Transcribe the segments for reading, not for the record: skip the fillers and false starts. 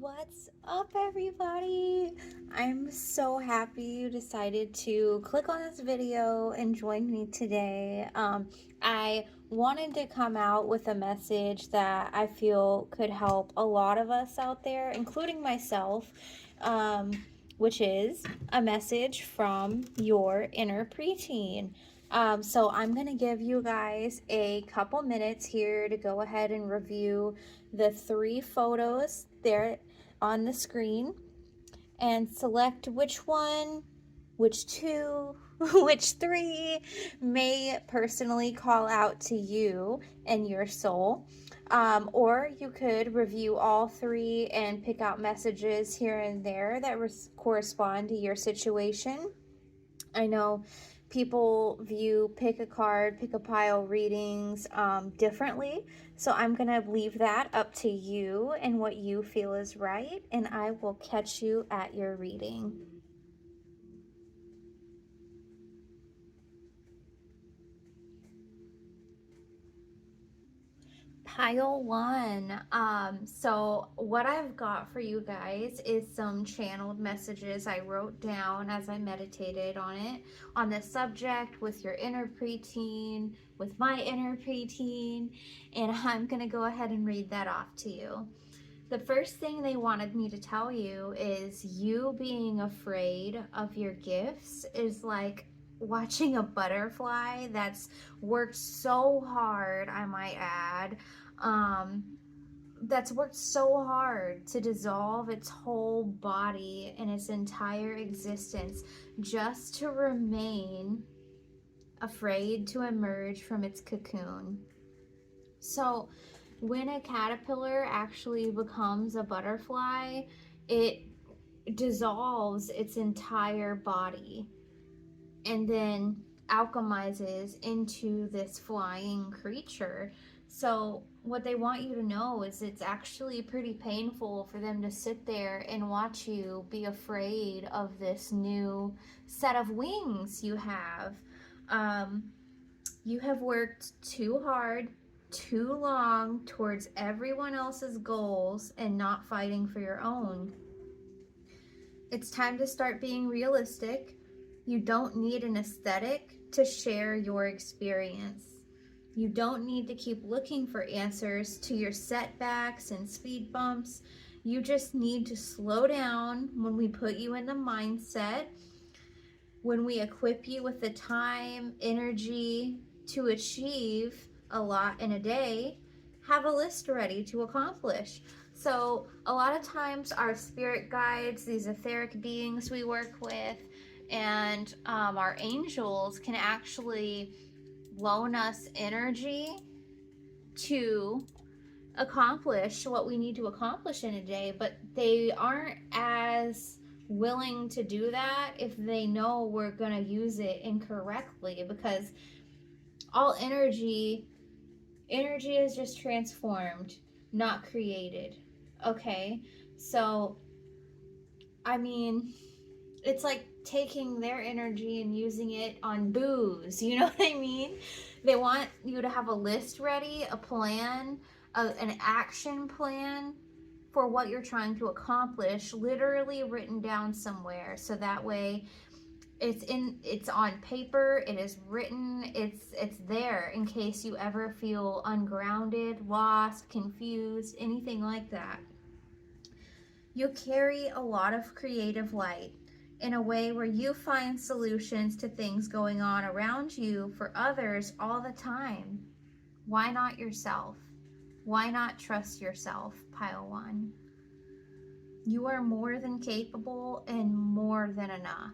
What's up, everybody? I'm so happy you decided to click on this video and join me today. I wanted to come out with a message that I feel could help a lot of us out there, including myself, which is a message from your inner preteen. So I'm going to give you guys a couple minutes here to go ahead and review the 3 photos there on the screen and select which one, which 2, which 3 may personally call out to you and your soul. Or you could review all 3 and pick out messages here and there that correspond to your situation. I know people view pick a card, pick a pile readings differently. So I'm going to leave that up to you and what you feel is right. And I will catch you at your reading. Pile 1. So what I've got for you guys is some channeled messages I wrote down as I meditated on it, on the subject with your inner preteen, with my inner preteen, and I'm gonna go ahead and read that off to you. The first thing they wanted me to tell you is you being afraid of your gifts is like watching a butterfly that's worked so hard, I might add, that's worked so hard to dissolve its whole body and its entire existence just to remain afraid to emerge from its cocoon. So when a caterpillar actually becomes a butterfly, it dissolves its entire body and then alchemizes into this flying creature. So what they want you to know is it's actually pretty painful for them to sit there and watch you be afraid of this new set of wings you have. You have worked too hard, too long towards everyone else's goals and not fighting for your own. It's time to start being realistic. You don't need an aesthetic to share your experience. You don't need to keep looking for answers to your setbacks and speed bumps. You just need to slow down when we put you in the mindset, when we equip you with the time, energy to achieve a lot in a day. Have a list ready to accomplish. So a lot of times our spirit guides, these etheric beings we work with, and our angels can actually loan us energy to accomplish what we need to accomplish in a day, but they aren't as willing to do that if they know we're going to use it incorrectly, because all energy is just transformed, not created. Okay, so I mean, it's like taking their energy and using it on booze, you know what I mean? They want you to have a list ready, a plan, an action plan for what you're trying to accomplish, literally written down somewhere, so that way it's on paper, it is written, it's there in case you ever feel ungrounded, lost, confused, anything like that. You carry a lot of creative light in a way where you find solutions to things going on around you for others all the time. Why not yourself? Why not trust yourself, Pile 1? You are more than capable and more than enough.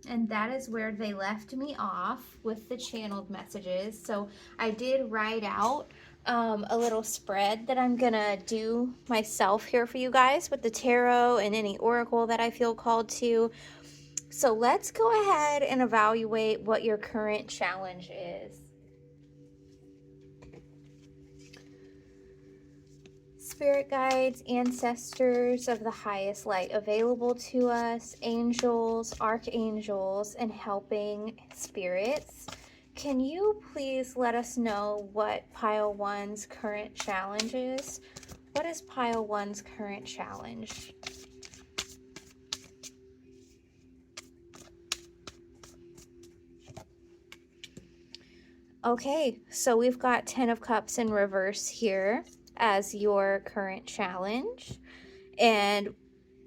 And that is where they left me off with the channeled messages. So I did write out a little spread that I'm gonna do myself here for you guys with the tarot and any oracle that I feel called to. So let's go ahead and evaluate what your current challenge is. Spirit guides, ancestors of the highest light available to us, angels, archangels, and helping spirits, can you please let us know what Pile 1's current challenge is? What is pile one's current challenge? Okay, so we've got 10 of Cups in reverse here as your current challenge. And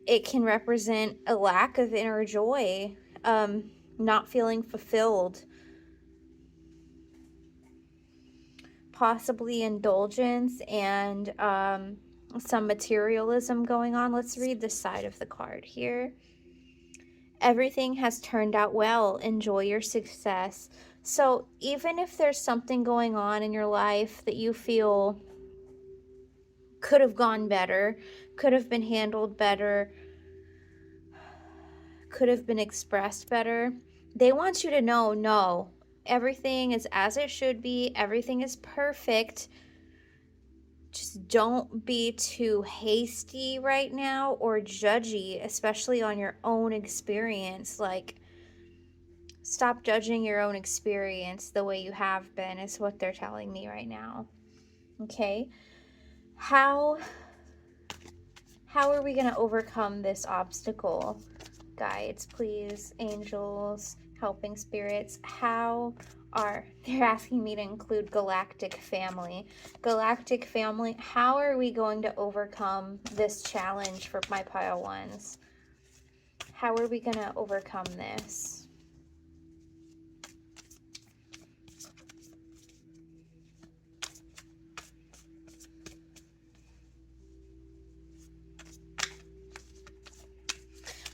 it can represent a lack of inner joy, not feeling fulfilled, possibly indulgence, and some materialism going on. Let's read the side of the card here. Everything has turned out well. Enjoy your success. So even if there's something going on in your life that you feel could have gone better, could have been handled better, could have been expressed better, they want you to know, no, everything is as it should be. Everything is perfect. Just don't be too hasty right now or judgy, especially on your own experience. Like, stop judging your own experience the way you have been, is what they're telling me right now. Okay? How are we going to overcome this obstacle? Guides, please, angels, helping spirits. They're asking me to include galactic family. Galactic family, how are we going to overcome this challenge for my pile ones? How are we going to overcome this?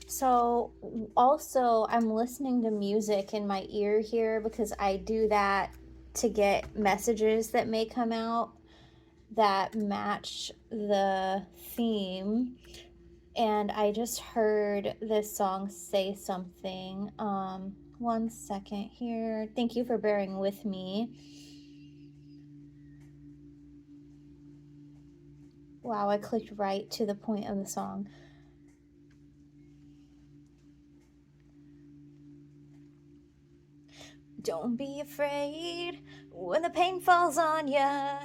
So also, I'm listening to music in my ear here because I do that to get messages that may come out that match the theme. And I just heard this song, Say Something. 1 second here. Thank you for bearing with me. Wow, I clicked right to the point of the song. Don't be afraid when the pain falls on ya.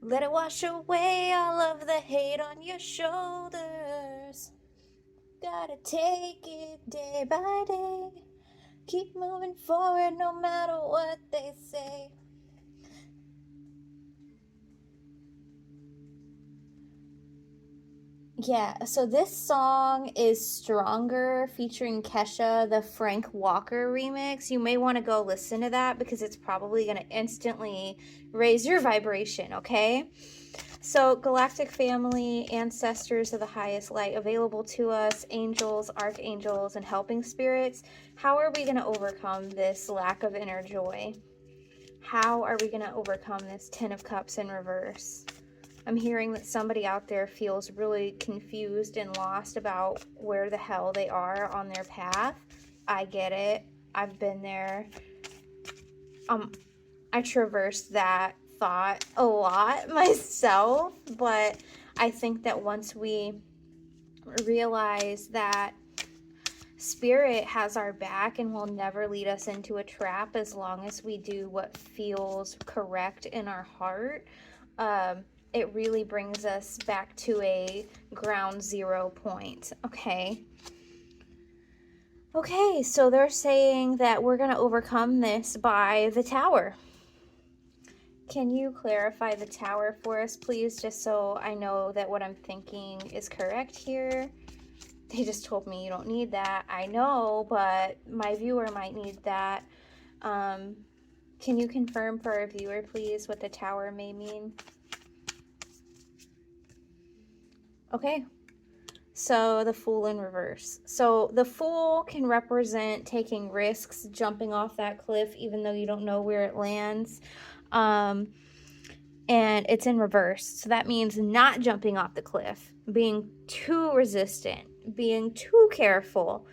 Let it wash away all of the hate on your shoulders. Gotta take it day by day. Keep moving forward no matter what they say. Yeah, so this song is Stronger featuring Kesha, the Frank Walker remix. You may want to go listen to that because it's probably going to instantly raise your vibration, okay? So, galactic family, ancestors of the highest light available to us, angels, archangels, and helping spirits. How are we going to overcome this lack of inner joy? How are we going to overcome this 10 of Cups in reverse? I'm hearing that somebody out there feels really confused and lost about where the hell they are on their path. I get it. I've been there. I traversed that thought a lot myself, but I think that once we realize that Spirit has our back and will never lead us into a trap as long as we do what feels correct in our heart, it really brings us back to a ground zero point. Okay, so they're saying that we're going to overcome this by the tower. Can you clarify the tower for us, please, just so I know that what I'm thinking is correct here? They just told me you don't need that. I know, but my viewer might need that. Can you confirm for our viewer, please, what the tower may mean? Okay. So the Fool in reverse. So the Fool can represent taking risks, jumping off that cliff, even though you don't know where it lands. And it's in reverse. So that means not jumping off the cliff, being too resistant, being too careful.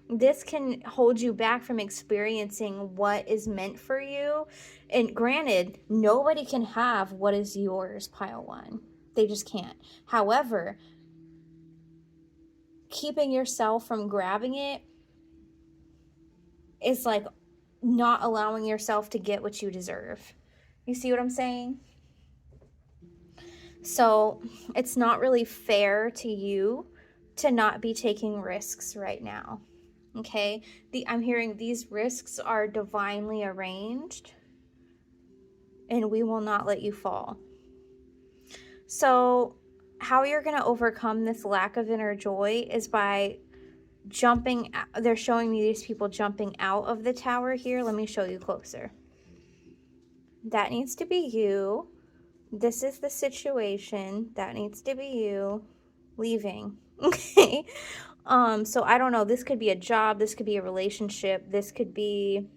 This can hold you back from experiencing what is meant for you. And granted, nobody can have what is yours, pile one. They just can't. However, keeping yourself from grabbing it is like not allowing yourself to get what you deserve. You see what I'm saying? So it's not really fair to you to not be taking risks right now. Okay? I'm hearing these risks are divinely arranged, and we will not let you fall. So how you're going to overcome this lack of inner joy is by jumping. They're showing me these people jumping out of the tower here. Let me show you closer. That needs to be you. This is the situation. That needs to be you leaving. Okay. So I don't know. This could be a job. This could be a relationship. This could be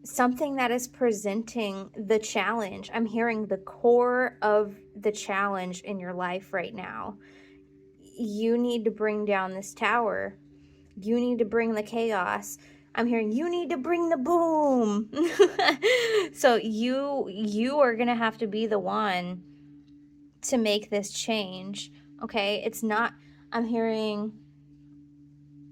something that is presenting the challenge. I'm hearing the core of the challenge in your life right now. You need to bring down this tower. You need to bring the chaos. I'm hearing you need to bring the boom. So you are going to have to be the one to make this change. Okay? It's not, I'm hearing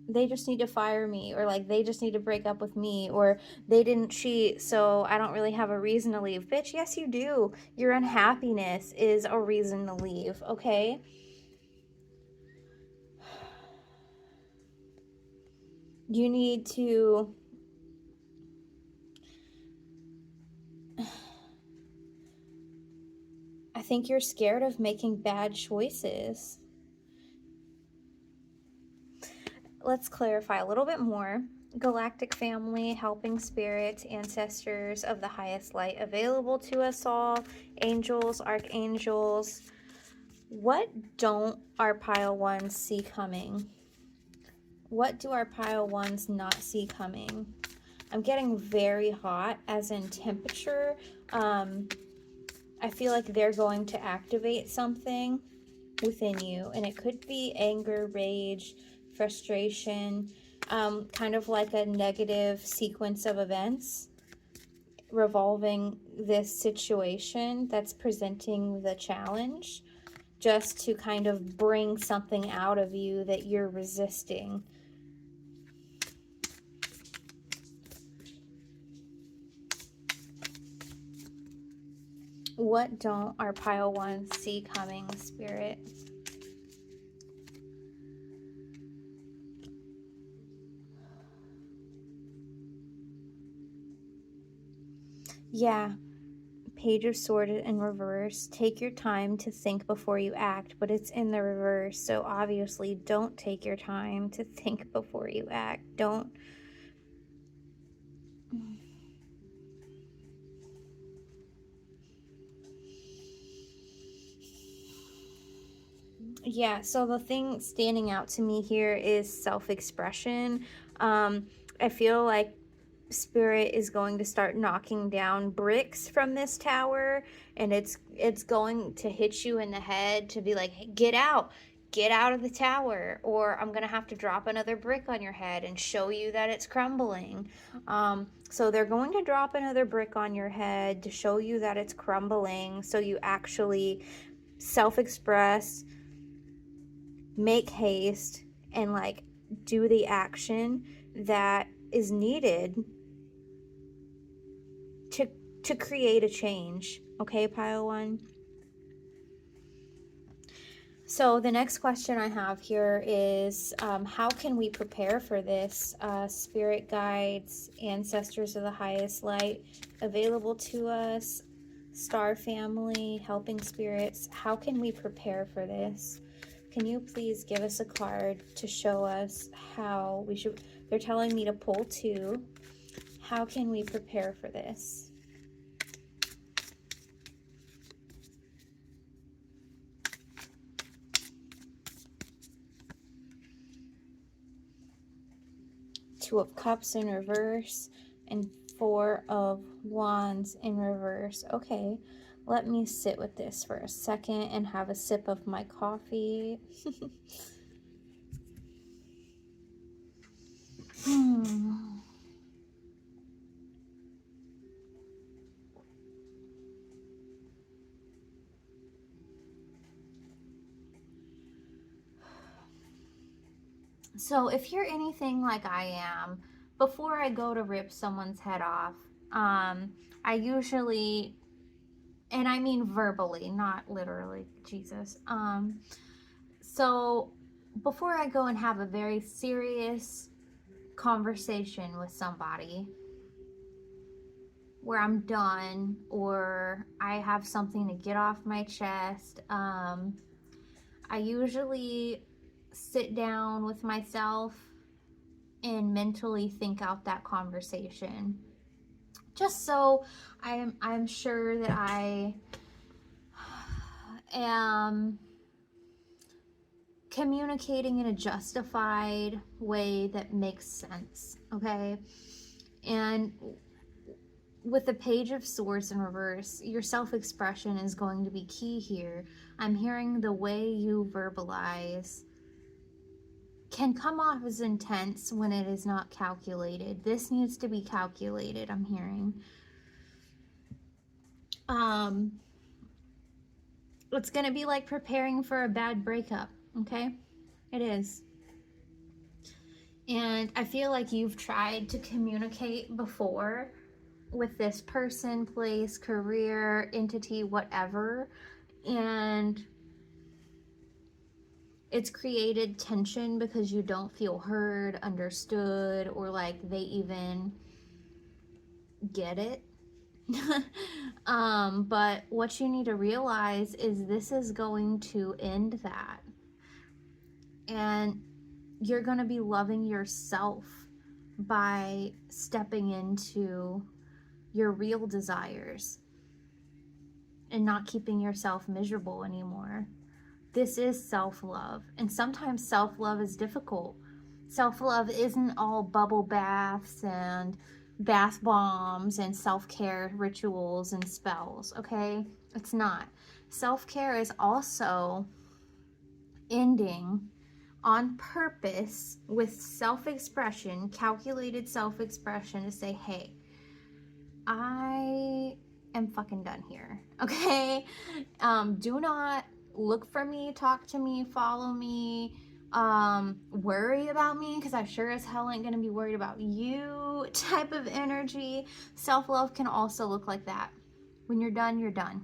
they just need to fire me, or like they just need to break up with me, or they didn't cheat, so I don't really have a reason to leave. Bitch, yes you do. Your unhappiness is a reason to leave, okay? You need to I think you're scared of making bad choices. Let's clarify a little bit more. Galactic family, helping spirits, ancestors of the highest light available to us all, angels, archangels. What don't our pile ones see coming? What do our pile ones not see coming? I'm getting very hot, as in temperature. I feel like they're going to activate something within you, and it could be anger, rage, frustration, kind of like a negative sequence of events revolving this situation that's presenting the challenge, just to kind of bring something out of you that you're resisting. What don't our pile ones see coming, Spirit? Yeah, Page of Swords in reverse. Take your time to think before you act, but it's in the reverse. So obviously don't take your time to think before you act. Don't. Yeah, so the thing standing out to me here is self-expression. I feel like Spirit is going to start knocking down bricks from this tower, and it's going to hit you in the head to be like, hey, get out of the tower, or I'm gonna have to drop another brick on your head and show you that it's crumbling. So they're going to drop another brick on your head to show you that it's crumbling, so you actually self-express, make haste, and like do the action that is needed to create a change. Okay, pile one. So the next question I have here is, how can we prepare for this? Spirit guides, ancestors of the highest light available to us, star family, helping spirits. How can we prepare for this? Can you please give us a card to show us how we should? They're telling me to pull two. How can we prepare for this? Two of Cups in reverse and Four of Wands in reverse. Okay, let me sit with this for a second and have a sip of my coffee. So if you're anything like I am, before I go to rip someone's head off, I usually And I mean verbally, not literally, Jesus. So before I go and have a very serious conversation with somebody where I'm done or I have something to get off my chest, I usually sit down with myself and mentally think out that conversation, just so I'm sure that I am communicating in a justified way that makes sense, okay? And with the Page of Swords in reverse, your self-expression is going to be key here. I'm hearing the way you verbalize can come off as intense when it is not calculated. This needs to be calculated, I'm hearing. It's going to be like preparing for a bad breakup, okay? It is. And I feel like you've tried to communicate before with this person, place, career, entity, whatever, and it's created tension because you don't feel heard, understood, or like they even get it. But what you need to realize is this is going to end that. And you're going to be loving yourself by stepping into your real desires and not keeping yourself miserable anymore. This is self-love, and sometimes self-love is difficult. Self-love isn't all bubble baths and bath bombs and self-care rituals and spells, okay? It's not. Self-care is also ending on purpose with self-expression, calculated self-expression, to say, hey, I am fucking done here, okay? Do not look for me, talk to me, follow me, worry about me, because I sure as hell ain't gonna be worried about you type of energy. Self-love can also look like that. When you're done, you're done.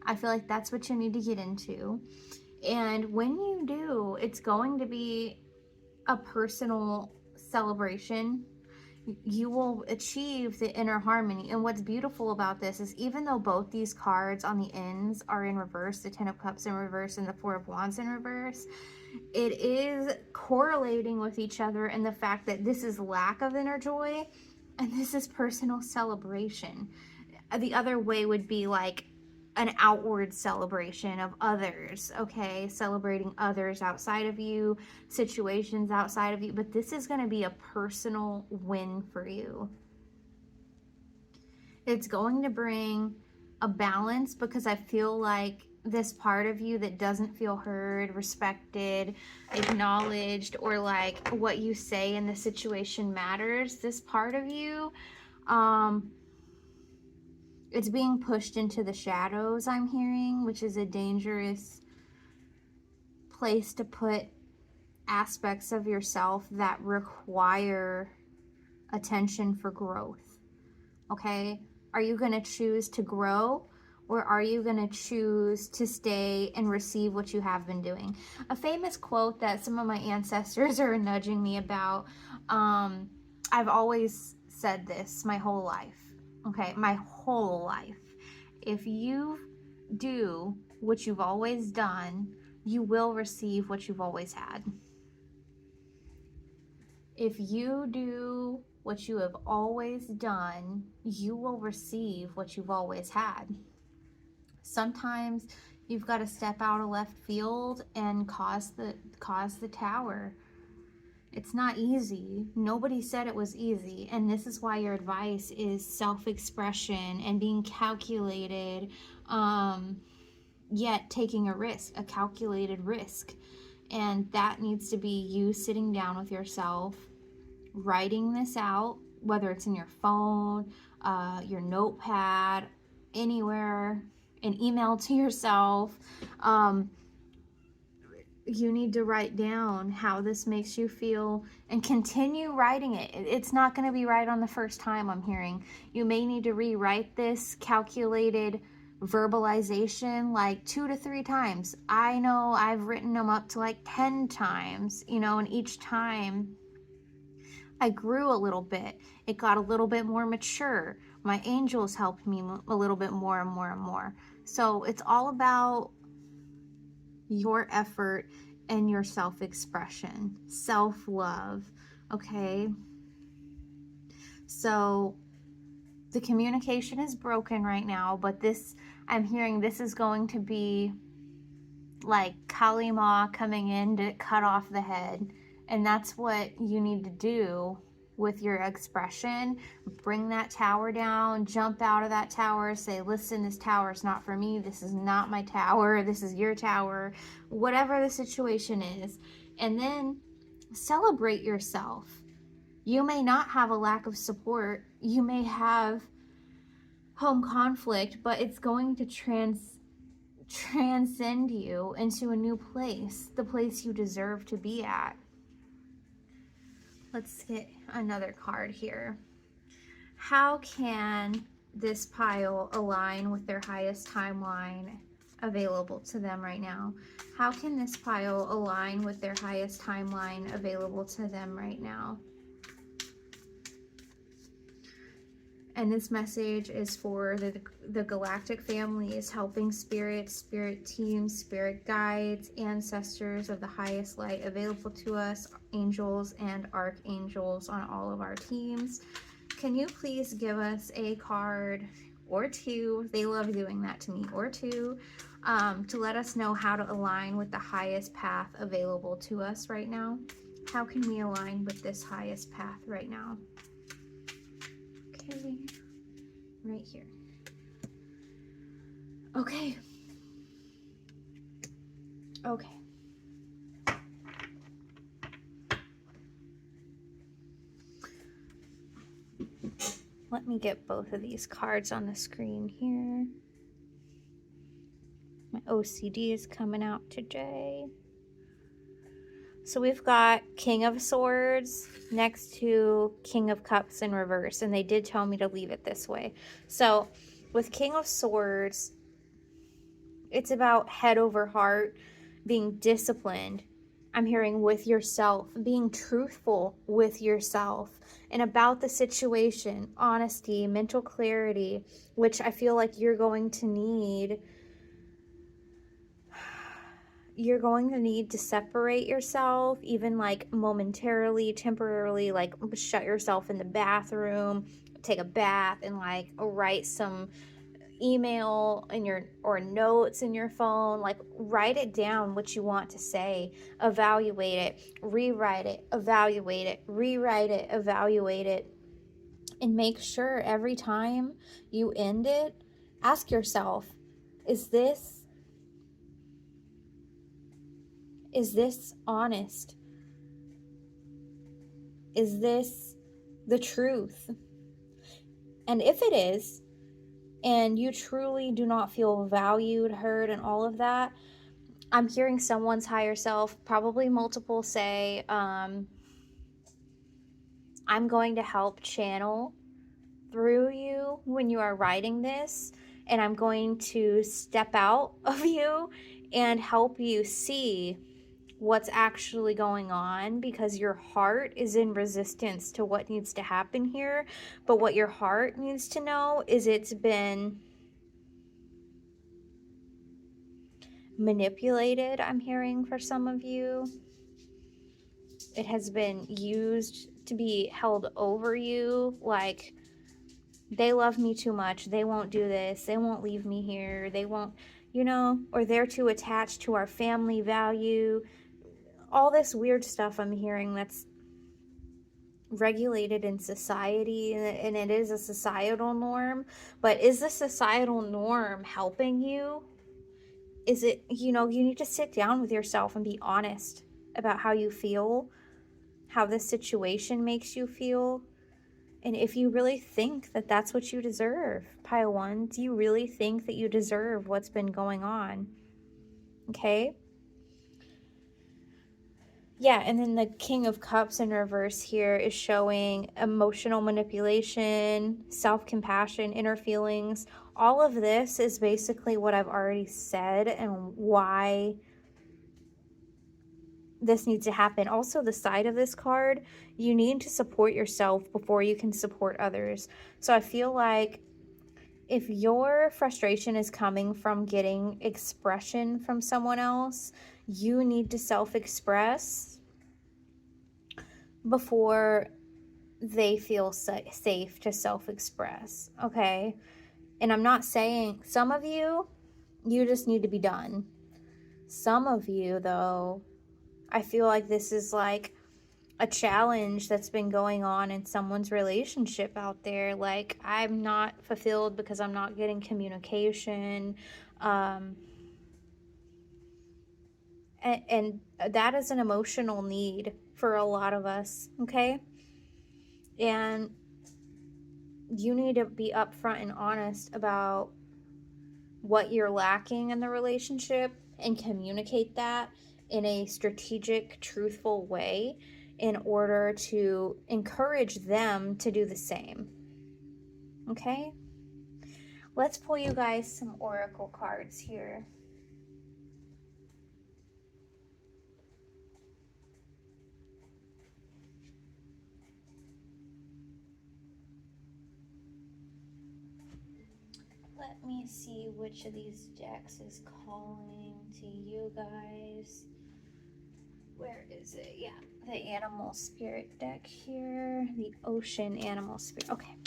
I feel like that's what you need to get into. And when you do, it's going to be a personal celebration. You will achieve the inner harmony. And what's beautiful about this is even though both these cards on the ends are in reverse, the 10 of Cups in reverse and the 4 of Wands in reverse, it is correlating with each other in the fact that this is lack of inner joy and this is personal celebration. The other way would be like an outward celebration of others, okay? Celebrating others outside of you, situations outside of you, but this is going to be a personal win for you. It's going to bring a balance because I feel like this part of you that doesn't feel heard, respected, acknowledged, or like what you say in the situation matters, this part of you, it's being pushed into the shadows, I'm hearing, which is a dangerous place to put aspects of yourself that require attention for growth, okay? Are you going to choose to grow, or are you going to choose to stay and receive what you have been doing? A famous quote that some of my ancestors are nudging me about, I've always said this my whole life. Okay, my whole life. If you do what you've always done, you will receive what you've always had. If you do what you have always done, you will receive what you've always had. Sometimes you've got to step out of left field and cause the tower. It's not easy. Nobody said it was easy. And this is why your advice is self-expression and being calculated, yet taking a risk, a calculated risk. And that needs to be you sitting down with yourself, writing this out, whether it's in your phone, your notepad, anywhere, an email to yourself. You need to write down how this makes you feel and continue writing it. It's not going to be right on the first time, I'm hearing. You may need to rewrite this calculated verbalization like 2 to 3 times. I know I've written them up to like 10 times, you know, and each time I grew a little bit. It got a little bit more mature. My angels helped me a little bit more and more and more. So it's all about your effort and your self-expression, self-love, okay? So the communication is broken right now, but this, I'm hearing this is going to be like Kali Ma coming in to cut off the head. And that's what you need to do with your expression. Bring that tower down, jump out of that tower, say, listen, this tower is not for me. This is not my tower. This is your tower, whatever the situation is. And then celebrate yourself. You may not have a lack of support. You may have home conflict, but it's going to transcend you into a new place, the place you deserve to be at. Let's get another card here. How can this pile align with their highest timeline available to them right now? How can this pile align with their highest timeline available to them right now? And this message is for the galactic families, helping spirits, spirit teams, spirit guides, ancestors of the highest light available to us, angels and archangels on all of our teams. Can you please give us a card or two? They love doing that to me, or two, to let us know how to align with the highest path available to us right now. How can we align with this highest path right now? Okay, right here. Okay. Okay. Let me get both of these cards on the screen here. My OCD is coming out today. So we've got King of Swords next to King of Cups in reverse, and they did tell me to leave it this way. So with King of Swords, it's about head over heart, being disciplined. I'm hearing with yourself, being truthful with yourself and about the situation, honesty, mental clarity, which I feel like you're going to need. You're going to need to separate yourself, even like momentarily, temporarily, like shut yourself in the bathroom, take a bath, and like write some email in your, or notes in your phone. Like write it down what you want to say, evaluate it, rewrite it, evaluate it, rewrite it, evaluate it, and make sure every time you end it, ask yourself, is this honest? Is this the truth? And if it is, and you truly do not feel valued, heard, and all of that, I'm hearing someone's higher self, probably multiple, say, I'm going to help channel through you when you are writing this, and I'm going to step out of you and help you see what's actually going on, because your heart is in resistance to what needs to happen here. But what your heart needs to know is it's been manipulated, I'm hearing, for some of you. It has been used to be held over you, like, they love me too much, they won't do this, they won't leave me here, they won't, you know, or they're too attached to our family value. All this weird stuff I'm hearing that's regulated in society, and it is a societal norm. But is the societal norm helping you? Is it, you know, you need to sit down with yourself and be honest about how you feel, how this situation makes you feel, and if you really think that that's what you deserve. Pile one, do you really think that you deserve what's been going on? Okay. Yeah, and then the King of Cups in reverse here is showing emotional manipulation, self-compassion, inner feelings, all of this is basically what I've already said and why this needs to happen. Also, the side of this card, you need to support yourself before you can support others. So I feel like if your frustration is coming from getting expression from someone else, you need to self-express before they feel safe to self-express, okay? And I'm not saying, some of you just need to be done. Some of you, though, I feel like this is like a challenge that's been going on in someone's relationship out there. Like, I'm not fulfilled because I'm not getting communication. And that is an emotional need for a lot of us, okay? And you need to be upfront and honest about what you're lacking in the relationship and communicate that in a strategic, truthful way in order to encourage them to do the same. Okay? Let's pull you guys some oracle cards here. Let me see which of these decks is calling to you guys. Where is it? Yeah, the animal spirit deck here. The ocean animal spirit. Okay.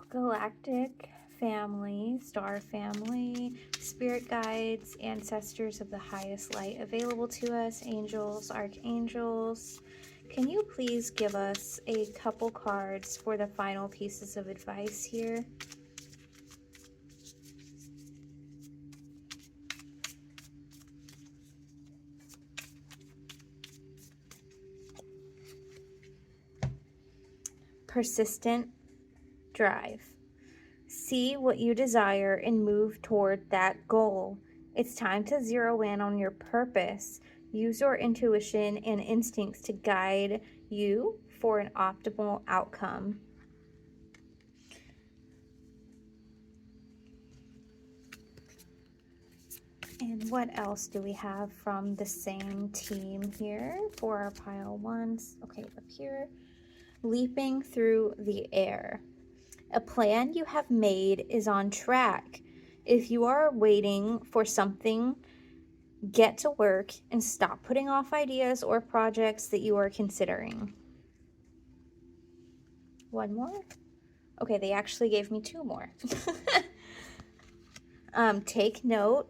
Galactic family, star family, spirit guides, ancestors of the highest light available to us, angels, archangels. Can you please give us a couple cards for the final pieces of advice here? Persistent drive. See what you desire and move toward that goal. It's time to zero in on your purpose. Use your intuition and instincts to guide you for an optimal outcome. And what else do we have from the same team here for our pile ones? Okay, up here. Leaping through the air. A plan you have made is on track. If you are waiting for something, get to work and stop putting off ideas or projects that you are considering. One more? Okay, they actually gave me two more. Take note.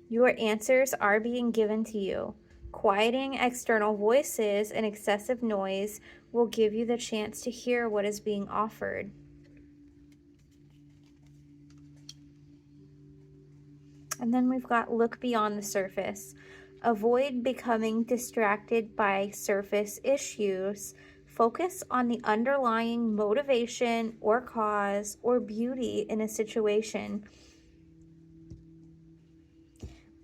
Your answers are being given to you. Quieting external voices and excessive noise will give you the chance to hear what is being offered. And then we've got look beyond the surface. Avoid becoming distracted by surface issues. Focus on the underlying motivation or cause or beauty in a situation.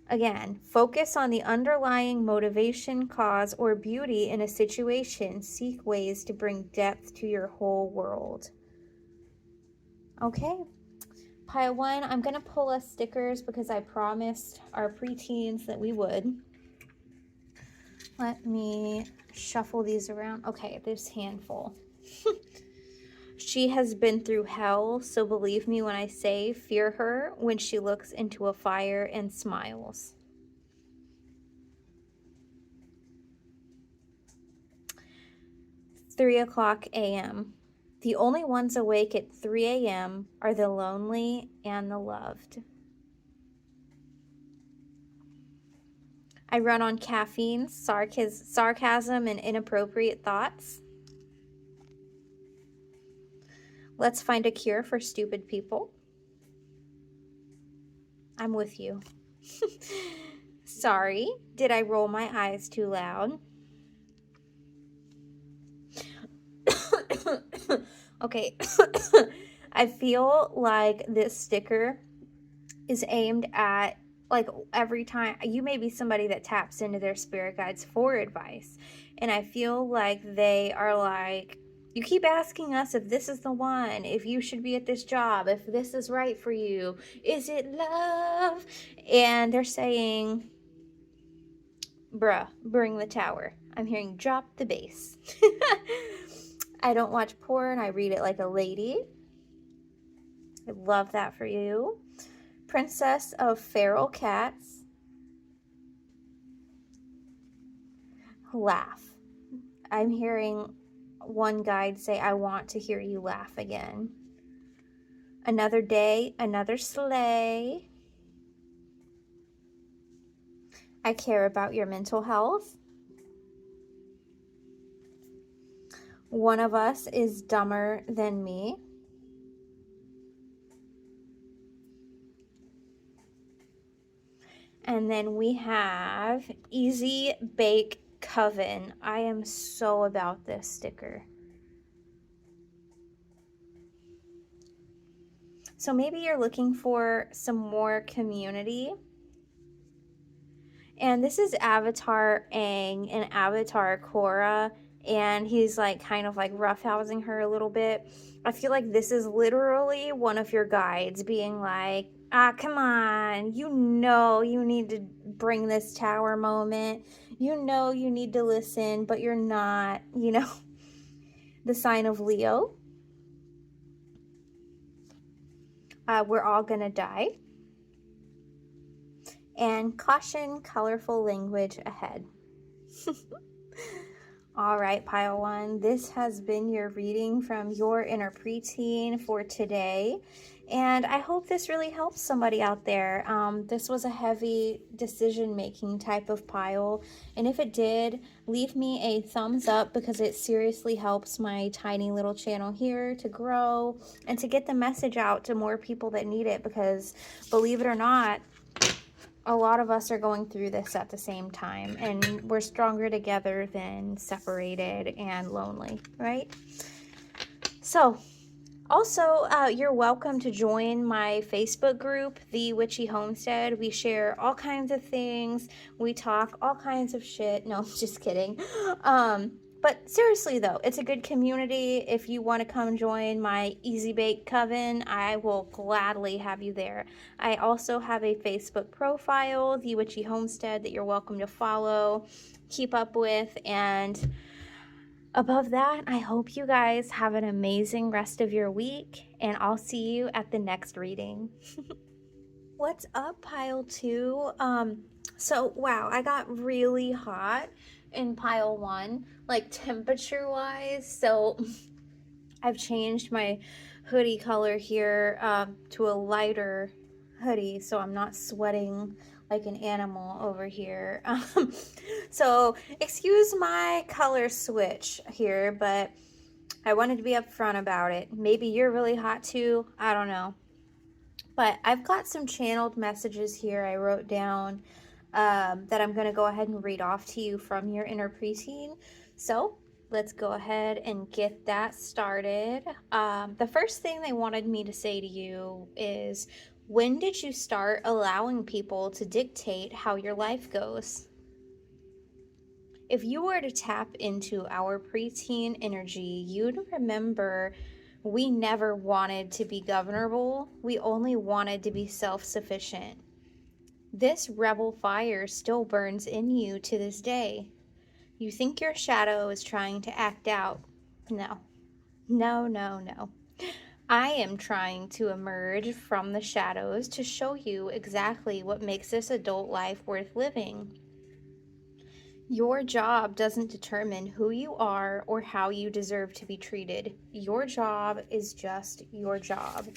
Again, focus on the underlying motivation, cause, or beauty in a situation. Seek ways to bring depth to your whole world. Okay. Pile one, I'm going to pull us stickers because I promised our preteens that we would. Let me shuffle these around. Okay, this handful. She has been through hell, so believe me when I say fear her when she looks into a fire and smiles. (3:00 a.m.) The only ones awake at 3 a.m. are the lonely and the loved. I run on caffeine, sarcasm, and inappropriate thoughts. Let's find a cure for stupid people. I'm with you. Sorry, did I roll my eyes too loud? Okay. I feel like this sticker is aimed at, like, every time you may be somebody that taps into their spirit guides for advice, and I feel like they are like You keep asking us if this is the one, if you should be at this job, if this is right for you. Is it love? And they're saying, bruh, bring the tower. I'm hearing drop the bass. I don't watch porn. I read it like a lady. I love that for you. Princess of Feral Cats. Laugh. I'm hearing one guide say, I want to hear you laugh again. Another day, another sleigh. I care about your mental health. One of us is dumber than me. And then we have Easy Bake Coven. I am so about this sticker. So maybe you're looking for some more community. And this is Avatar Aang and Avatar Korra. And he's like kind of like roughhousing her a little bit. I feel like this is literally one of your guides being like, come on, you know you need to bring this tower moment. You know you need to listen, but you're not, you know. The sign of Leo. We're all gonna die. And caution, colorful language ahead. All right, pile one, this has been your reading from your inner preteen for today. And I hope this really helps somebody out there. This was a heavy decision-making type of pile. And if it did, leave me a thumbs up because it seriously helps my tiny little channel here to grow and to get the message out to more people that need it. Because believe it or not, a lot of us are going through this at the same time, and we're stronger together than separated and lonely, right? So, also, you're welcome to join my Facebook group, The Witchy Homestead. We share all kinds of things. We talk all kinds of shit. No, just kidding. But seriously though, it's a good community. If you want to come join my Easy Bake Coven, I will gladly have you there. I also have a Facebook profile, The Witchy Homestead, that you're welcome to follow, keep up with, and above that, I hope you guys have an amazing rest of your week, and I'll see you at the next reading. What's up, pile two? So wow, I got really hot in pile one, like temperature wise. So I've changed my hoodie color here to a lighter hoodie, so I'm not sweating like an animal over here. So excuse my color switch here, but I wanted to be upfront about it. Maybe you're really hot too, I don't know. But I've got some channeled messages here I wrote down that I'm going to go ahead and read off to you from your inner preteen. So let's go ahead and get that started. The first thing they wanted me to say to you is, when did you start allowing people to dictate how your life goes? If you were to tap into our preteen energy, you'd remember we never wanted to be governable. We only wanted to be self-sufficient. This rebel fire still burns in you to this day. You think your shadow is trying to act out. No. No, no, no. I am trying to emerge from the shadows to show you exactly what makes this adult life worth living. Your job doesn't determine who you are or how you deserve to be treated. Your job is just your job.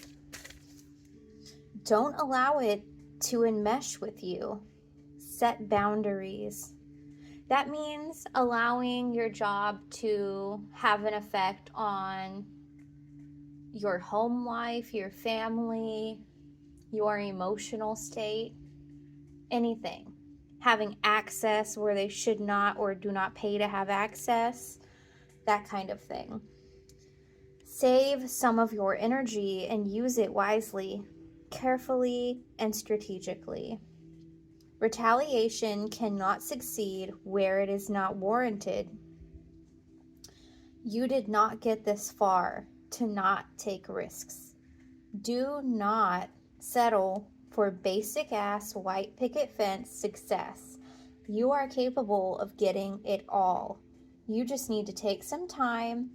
Don't allow it to enmesh with you. Set boundaries. That means allowing your job to have an effect on your home life, your family, your emotional state, anything. Having access where they should not or do not pay to have access, that kind of thing. Save some of your energy and use it wisely, carefully, and strategically. Retaliation cannot succeed where it is not warranted. You did not get this far to not take risks. Do not settle for basic ass white picket fence success. You are capable of getting it all. You just need to take some time,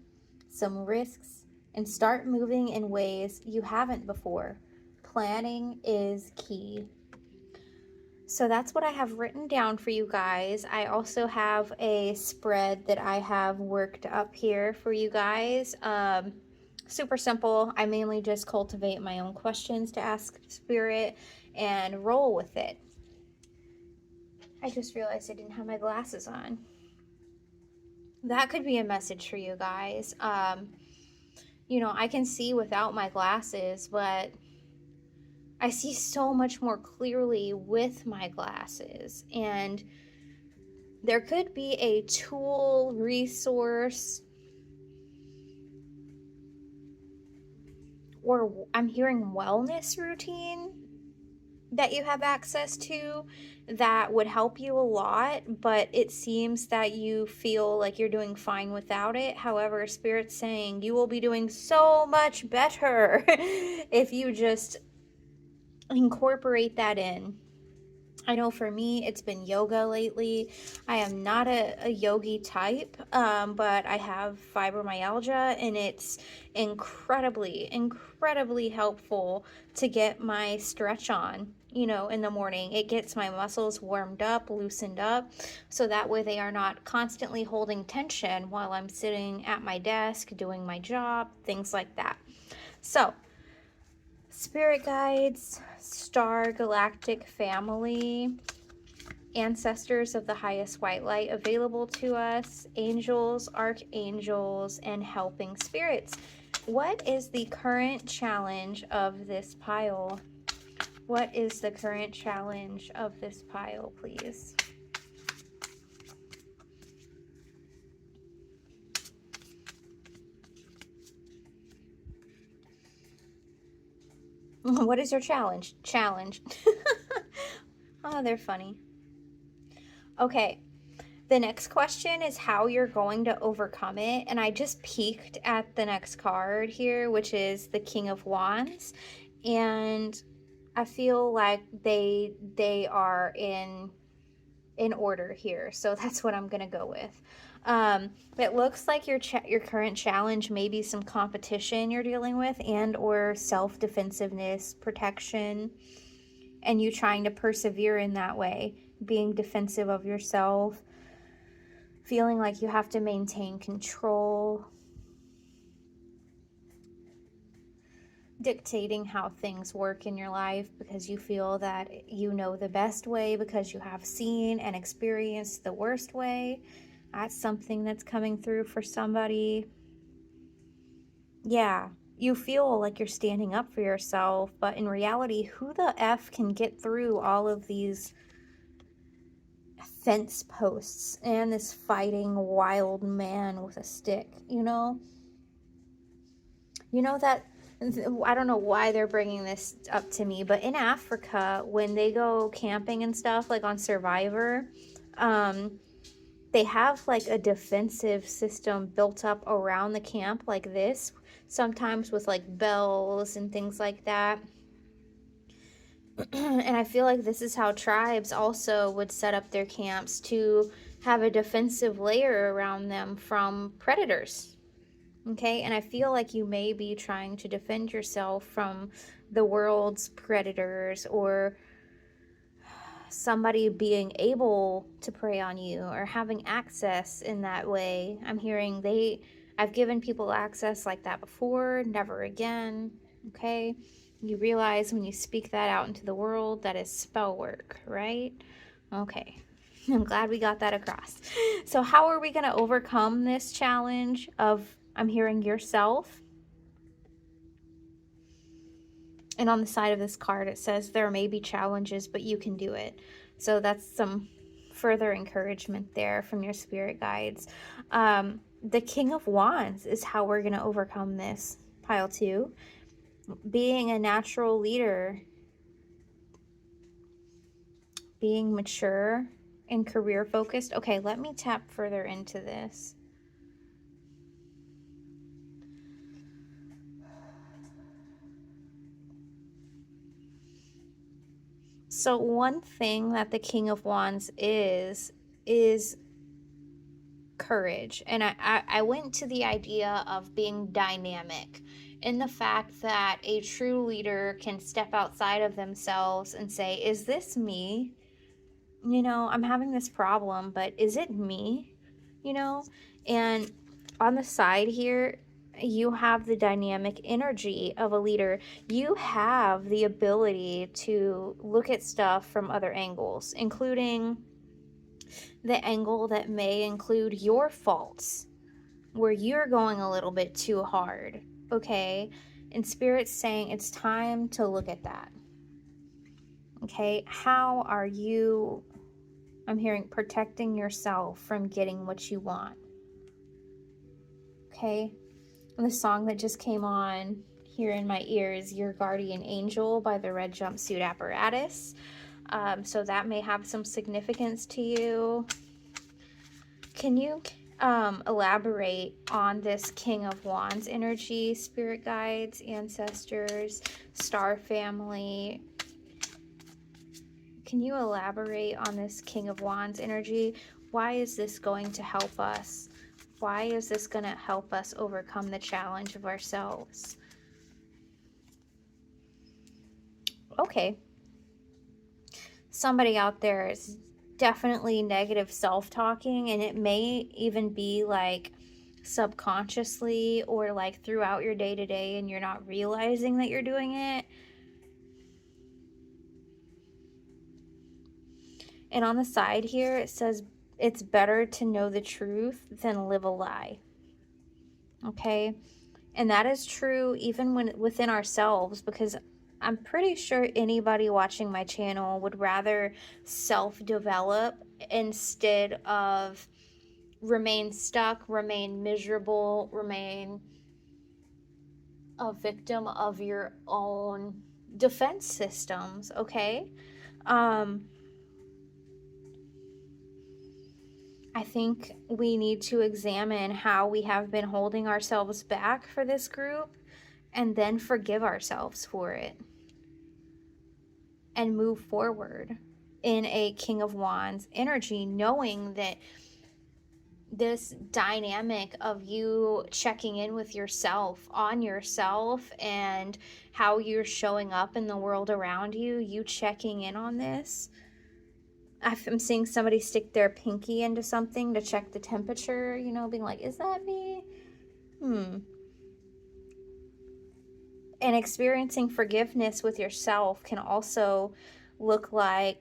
some risks, and start moving in ways you haven't before. Planning is key. So that's what I have written down for you guys. I also have a spread that I have worked up here for you guys. Super simple. I mainly just cultivate my own questions to ask Spirit and roll with it. I just realized I didn't have my glasses on. That could be a message for you guys. You know, I can see without my glasses, but I see so much more clearly with my glasses. And there could be a tool, resource, or I'm hearing wellness routine that you have access to that would help you a lot, but it seems that you feel like you're doing fine without it. However, Spirit's saying you will be doing so much better if you just incorporate that in. I know for me, it's been yoga lately. I am not a yogi type, but I have fibromyalgia, and it's incredibly, incredibly helpful to get my stretch on, you know, in the morning. It gets my muscles warmed up, loosened up, so that way they are not constantly holding tension while I'm sitting at my desk doing my job, things like that. So, spirit guides, star galactic family, ancestors of the highest white light available to us, angels, archangels, and helping spirits. What is the current challenge of this pile? What is the current challenge of this pile, please? What is your challenge? Challenge. Oh, they're funny. Okay. The next question is how you're going to overcome it. And I just peeked at the next card here, which is the King of Wands. And I feel like they are in order here. So that's what I'm going to go with. It looks like your current challenge may be some competition you're dealing with, and or self-defensiveness, protection, and you trying to persevere in that way, being defensive of yourself, feeling like you have to maintain control, dictating how things work in your life because you feel that you know the best way because you have seen and experienced the worst way. That's something that's coming through for somebody. Yeah, you feel like you're standing up for yourself, but in reality, who the F can get through all of these fence posts and this fighting wild man with a stick, you know? You know that, I don't know why they're bringing this up to me, but in Africa, when they go camping and stuff, like on Survivor, they have like a defensive system built up around the camp like this, sometimes with like bells and things like that. And I feel like this is how tribes also would set up their camps, to have a defensive layer around them from predators. Okay, and I feel like you may be trying to defend yourself from the world's predators, or somebody being able to prey on you or having access in that way. I'm hearing I've given people access like that before, never again. Okay, you realize when you speak that out into the world, that is spell work, right? Okay, I'm glad we got that across. So how are we going to overcome this challenge of, I'm hearing, yourself? And on the side of this card, it says there may be challenges, but you can do it. So that's some further encouragement there from your spirit guides. The King of Wands is how we're going to overcome this. Pile 2. Being a natural leader. Being mature and career focused. Okay, let me tap further into this. So one thing that the King of Wands is courage. And I went to the idea of being dynamic, in the fact that a true leader can step outside of themselves and say, is this me? You know, I'm having this problem, but is it me? You know? And on the side here, you have the dynamic energy of a leader. You have the ability to look at stuff from other angles, including the angle that may include your faults, where you're going a little bit too hard, okay? And Spirit's saying it's time to look at that, okay? How are you, I'm hearing, protecting yourself from getting what you want, okay? And the song that just came on here in my ears, Your Guardian Angel by the Red Jumpsuit Apparatus. So that may have some significance to you. Can you elaborate on this King of Wands energy, spirit guides, ancestors, star family? Can you elaborate on this King of Wands energy? Why is this going to help us? Why is this going to help us overcome the challenge of ourselves? Okay. Somebody out there is definitely negative self-talking, and it may even be like subconsciously or like throughout your day-to-day and you're not realizing that you're doing it. And on the side here it says it's better to know the truth than live a lie. Okay? And that is true even when within ourselves, because I'm pretty sure anybody watching my channel would rather self-develop instead of remain stuck, remain miserable, remain a victim of your own defense systems, okay? I think we need to examine how we have been holding ourselves back for this group and then forgive ourselves for it and move forward in a King of Wands energy, knowing that this dynamic of you checking in with yourself, on yourself, and how you're showing up in the world around you, you checking in on this. I'm seeing somebody stick their pinky into something to check the temperature, you know, being like, is that me? And experiencing forgiveness with yourself can also look like,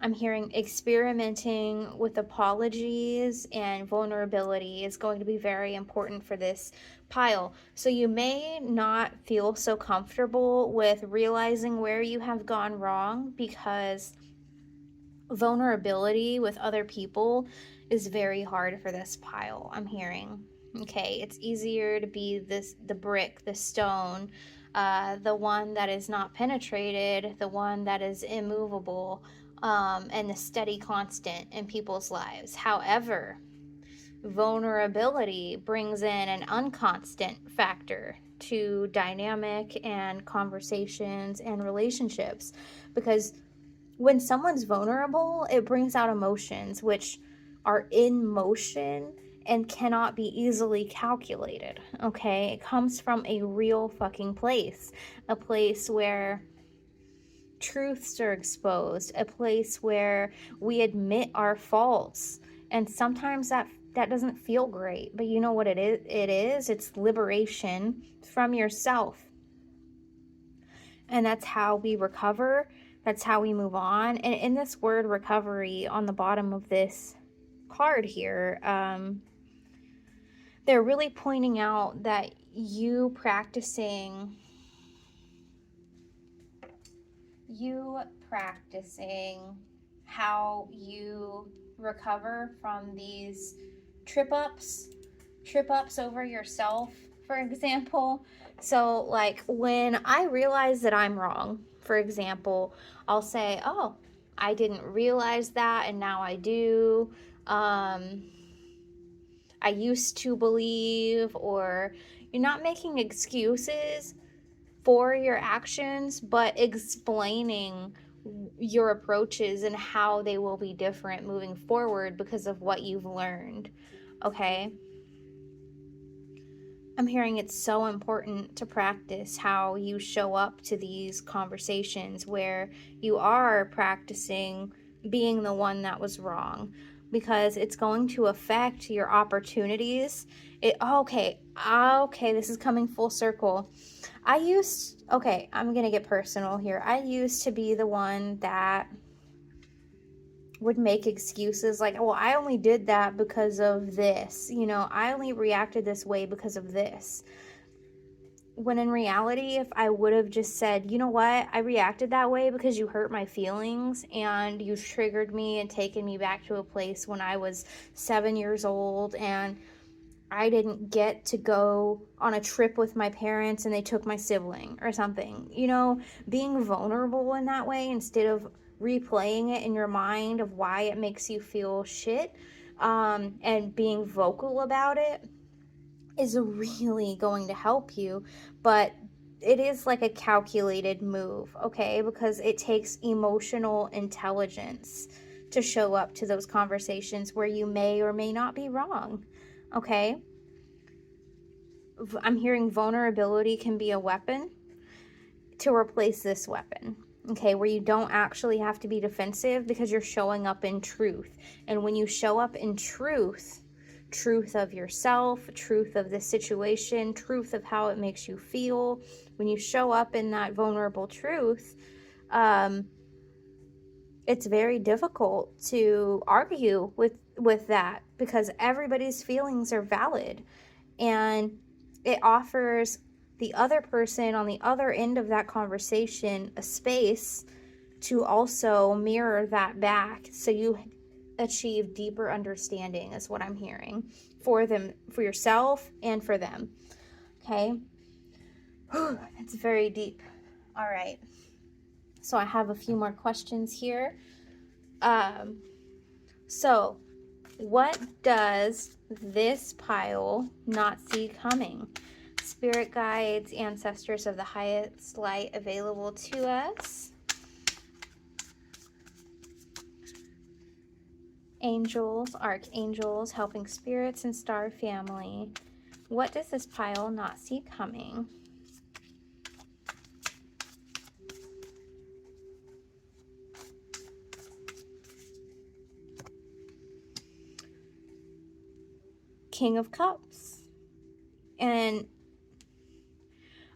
I'm hearing experimenting with apologies and vulnerability is going to be very important for this pile. So you may not feel so comfortable with realizing where you have gone wrong, because vulnerability with other people is very hard for this pile, I'm hearing. Okay, it's easier to be the brick, the stone, the one that is not penetrated, the one that is immovable, and the steady constant in people's lives. However, vulnerability brings in an unconstant factor to dynamic and conversations and relationships, because when someone's vulnerable, it brings out emotions which are in motion and cannot be easily calculated, okay? It comes from a real fucking place, a place where truths are exposed, a place where we admit our faults. And sometimes that doesn't feel great, but you know what it is? It's liberation from yourself. And that's how we recover. That's how we move on. And in this word recovery on the bottom of this card here, they're really pointing out that you practicing how you recover from these trip ups over yourself, for example. So like when I realize that I'm wrong, for example, I'll say, oh, I didn't realize that and now I do. I used to believe, or you're not making excuses, for your actions, but explaining your approaches and how they will be different moving forward because of what you've learned. Okay? I'm hearing it's so important to practice how you show up to these conversations where you are practicing being the one that was wrong, because it's going to affect your opportunities. Okay, this is coming full circle. I'm going to get personal here. I used to be the one that would make excuses like, well, I only did that because of this. I only reacted this way because of this. When in reality, if I would have just said, you know what, I reacted that way because you hurt my feelings and you triggered me and taken me back to a place when I was 7 years old and I didn't get to go on a trip with my parents and they took my sibling or something. Being vulnerable in that way instead of replaying it in your mind of why it makes you feel shit, and being vocal about it is really going to help you. But it is like a calculated move, okay? Because it takes emotional intelligence to show up to those conversations where you may or may not be wrong, okay? I'm hearing vulnerability can be a weapon to replace this weapon, okay, where you don't actually have to be defensive because you're showing up in truth. And when you show up in truth of yourself, truth of the situation, truth of how it makes you feel, when you show up in that vulnerable truth, it's very difficult to argue with that because everybody's feelings are valid, and it offers the other person on the other end of that conversation a space to also mirror that back, so you achieve deeper understanding is what I'm hearing for them, for yourself and for them. Okay. It's very deep. All right, so I have a few more questions here. So what does this pile not see coming? Spirit guides, ancestors of the highest light available to us. Angels, archangels, helping spirits, and star family. What does this pile not see coming? King of Cups. And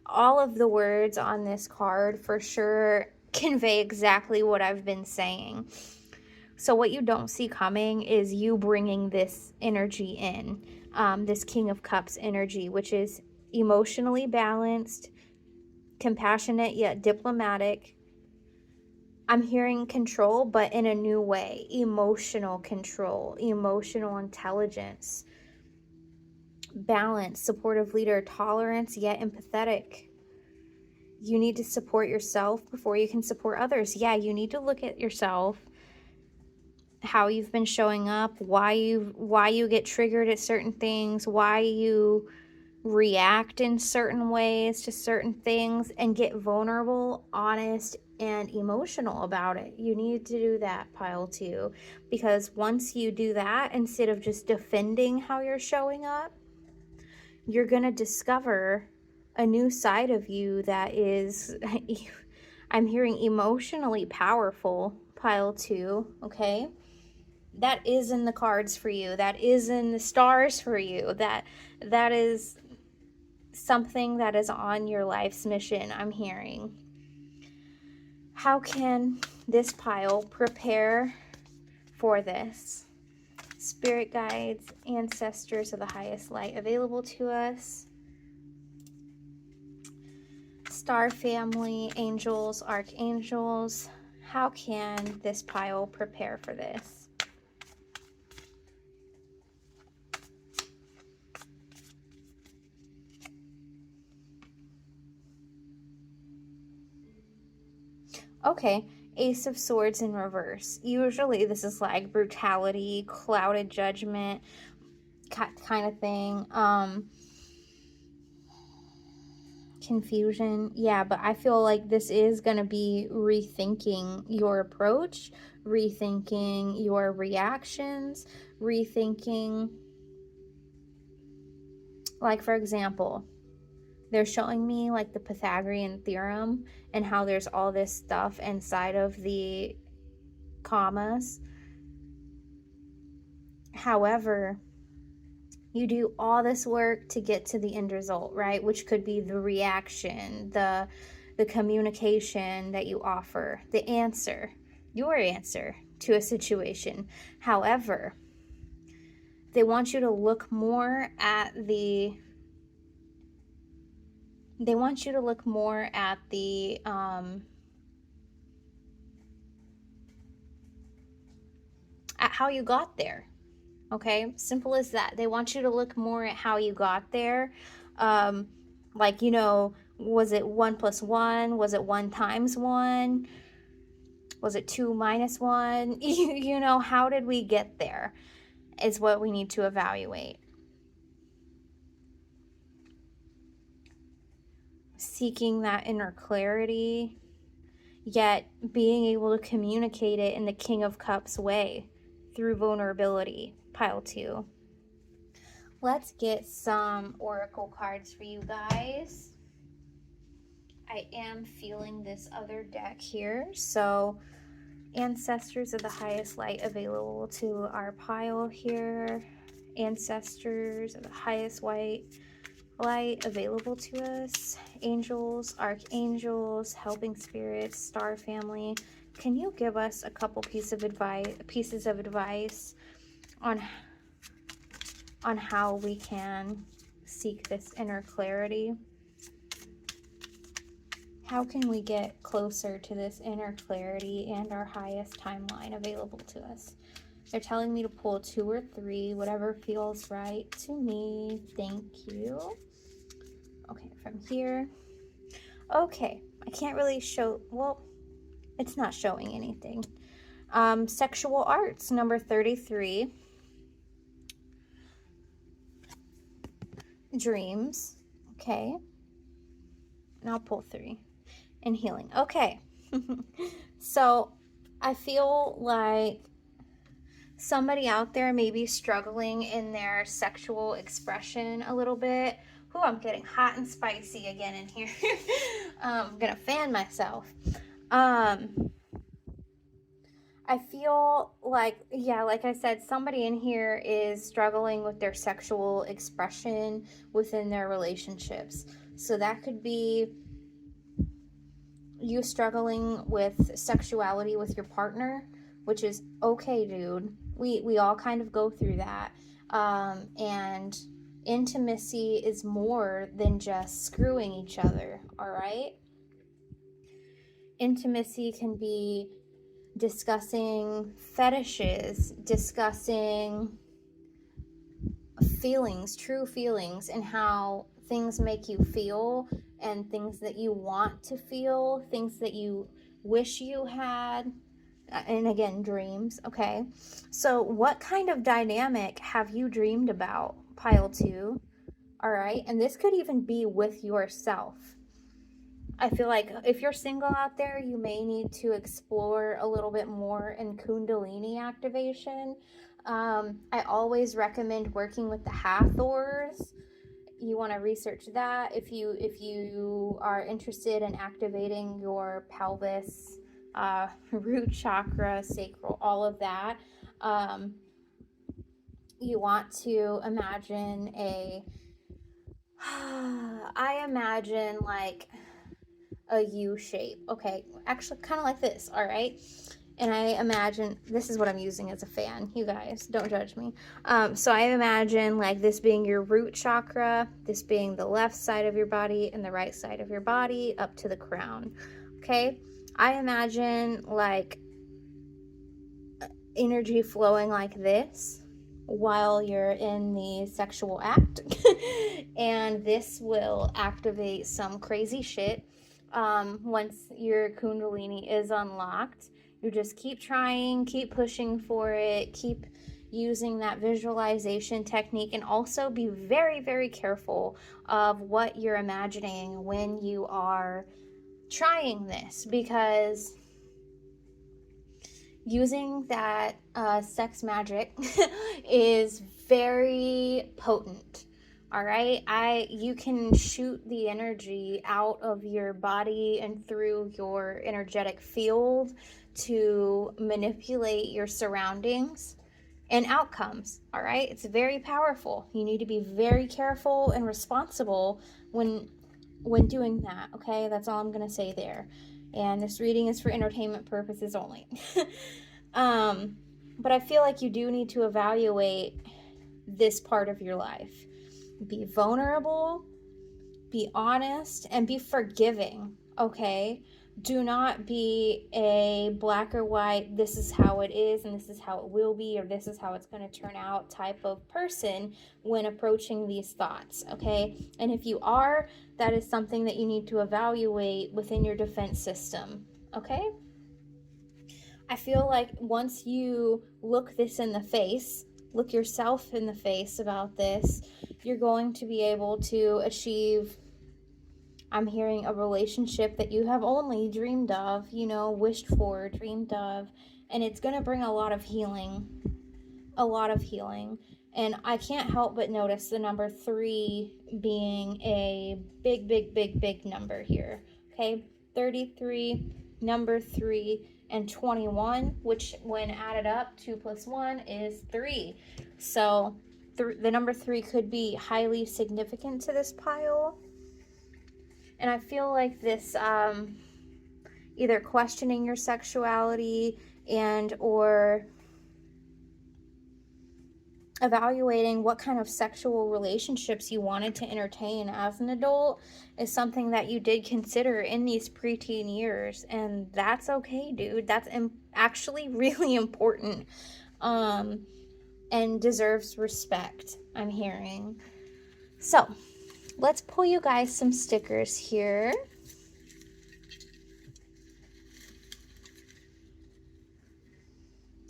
all of the words on this card for sure convey exactly what I've been saying. So what you don't see coming is you bringing this energy in, this King of Cups energy, which is emotionally balanced, compassionate yet diplomatic. I'm hearing control, but in a new way. Emotional control, emotional intelligence, balance, supportive leader, tolerance yet empathetic. You need to support yourself before you can support others. Yeah, you need to look at yourself, how you've been showing up, why you get triggered at certain things, why you react in certain ways to certain things, and get vulnerable, honest, and emotional about it. You need to do that, pile 2, because once you do that, instead of just defending how you're showing up, you're going to discover a new side of you that is, I'm hearing emotionally powerful, pile 2, okay? That is in the cards for you. That is in the stars for you. That is something that is on your life's mission, I'm hearing. How can this pile prepare for this? Spirit guides, ancestors of the highest light available to us. Star family, angels, archangels. How can this pile prepare for this? Okay, Ace of Swords in reverse. Usually this is like brutality, clouded judgment kind of thing. Confusion. Yeah, but I feel like this is going to be rethinking your approach, rethinking your reactions, rethinking, like, for example, they're showing me like the Pythagorean theorem and how there's all this stuff inside of the commas. However, you do all this work to get to the end result, right? Which could be the reaction, the communication that you offer, the answer, your answer to a situation. However, they want you to look more at the at how you got there. Okay, simple as that. They want you to look more at how you got there. Like, was it 1 + 1? Was it 1 times 1? Was it 2 minus 1? How did we get there is what we need to evaluate. Seeking that inner clarity, yet being able to communicate it in the King of Cups way through vulnerability. Pile 2. Let's get some oracle cards for you guys. I am feeling this other deck here. So ancestors of the highest light available to our pile here. Ancestors of the highest light available to us. Angels, archangels, helping spirits, star family. Can you give us a couple pieces of advice on how we can seek this inner clarity? How can we get closer to this inner clarity and our highest timeline available to us? They're telling me to pull 2 or 3, whatever feels right to me. Thank you. Okay, from here. Okay, I can't really show, well, it's not showing anything. Sexual arts, number 33. Dreams. Okay. And I'll pull 3. And healing. Okay. So I feel like somebody out there may be struggling in their sexual expression a little bit. Ooh, I'm getting hot and spicy again in here. I'm gonna fan myself. I feel like, yeah, like I said, somebody in here is struggling with their sexual expression within their relationships. So that could be you struggling with sexuality with your partner, which is okay, dude. We all kind of go through that. And intimacy is more than just screwing each other, all right? Intimacy can be discussing fetishes, discussing feelings, true feelings, and how things make you feel, and things that you want to feel, things that you wish you had, and again, dreams. Okay, so what kind of dynamic have you dreamed about? Pile 2. All right, and this could even be with yourself. I feel like if you're single out there, you may need to explore a little bit more in Kundalini activation. I always recommend working with the Hathors. You want to research that if you are interested in activating your pelvis, root chakra, sacral, all of that. You want to imagine I imagine like a U shape. Okay, actually kind of like this, all right? And I imagine, this is what I'm using as a fan, you guys, don't judge me. So I imagine like this being your root chakra, this being the left side of your body and the right side of your body up to the crown, okay? I imagine like energy flowing like this while you're in the sexual act. And this will activate some crazy shit. Once your Kundalini is unlocked, you just keep trying, keep pushing for it, keep using that visualization technique, and also be very, very careful of what you're imagining when you are trying this, because using that sex magic is very potent. All right, you can shoot the energy out of your body and through your energetic field to manipulate your surroundings and outcomes. All right, it's very powerful. You need to be very careful and responsible when doing that. Okay, that's all I'm gonna say there. And this reading is for entertainment purposes only. But I feel like you do need to evaluate this part of your life. Be vulnerable, be honest, and be forgiving, okay? Do not be a black or white, this is how it is and this is how it will be, or this is how it's going to turn out type of person when approaching these thoughts, okay? And if you are, that is something that you need to evaluate within your defense system, okay? I feel like once you look this in the face, look yourself in the face about this, you're going to be able to achieve, I'm hearing, a relationship that you have only dreamed of, wished for, dreamed of, and it's going to bring a lot of healing. And I can't help but notice the number 3 being a big, big, big, big number here. Okay, 33, number 3, and 21, which when added up, 2 plus 1 is 3. So the number 3 could be highly significant to this pile. And I feel like this either questioning your sexuality and or evaluating what kind of sexual relationships you wanted to entertain as an adult is something that you did consider in these preteen years, and that's okay, dude. That's actually really important, and deserves respect, I'm hearing. So let's pull you guys some stickers here.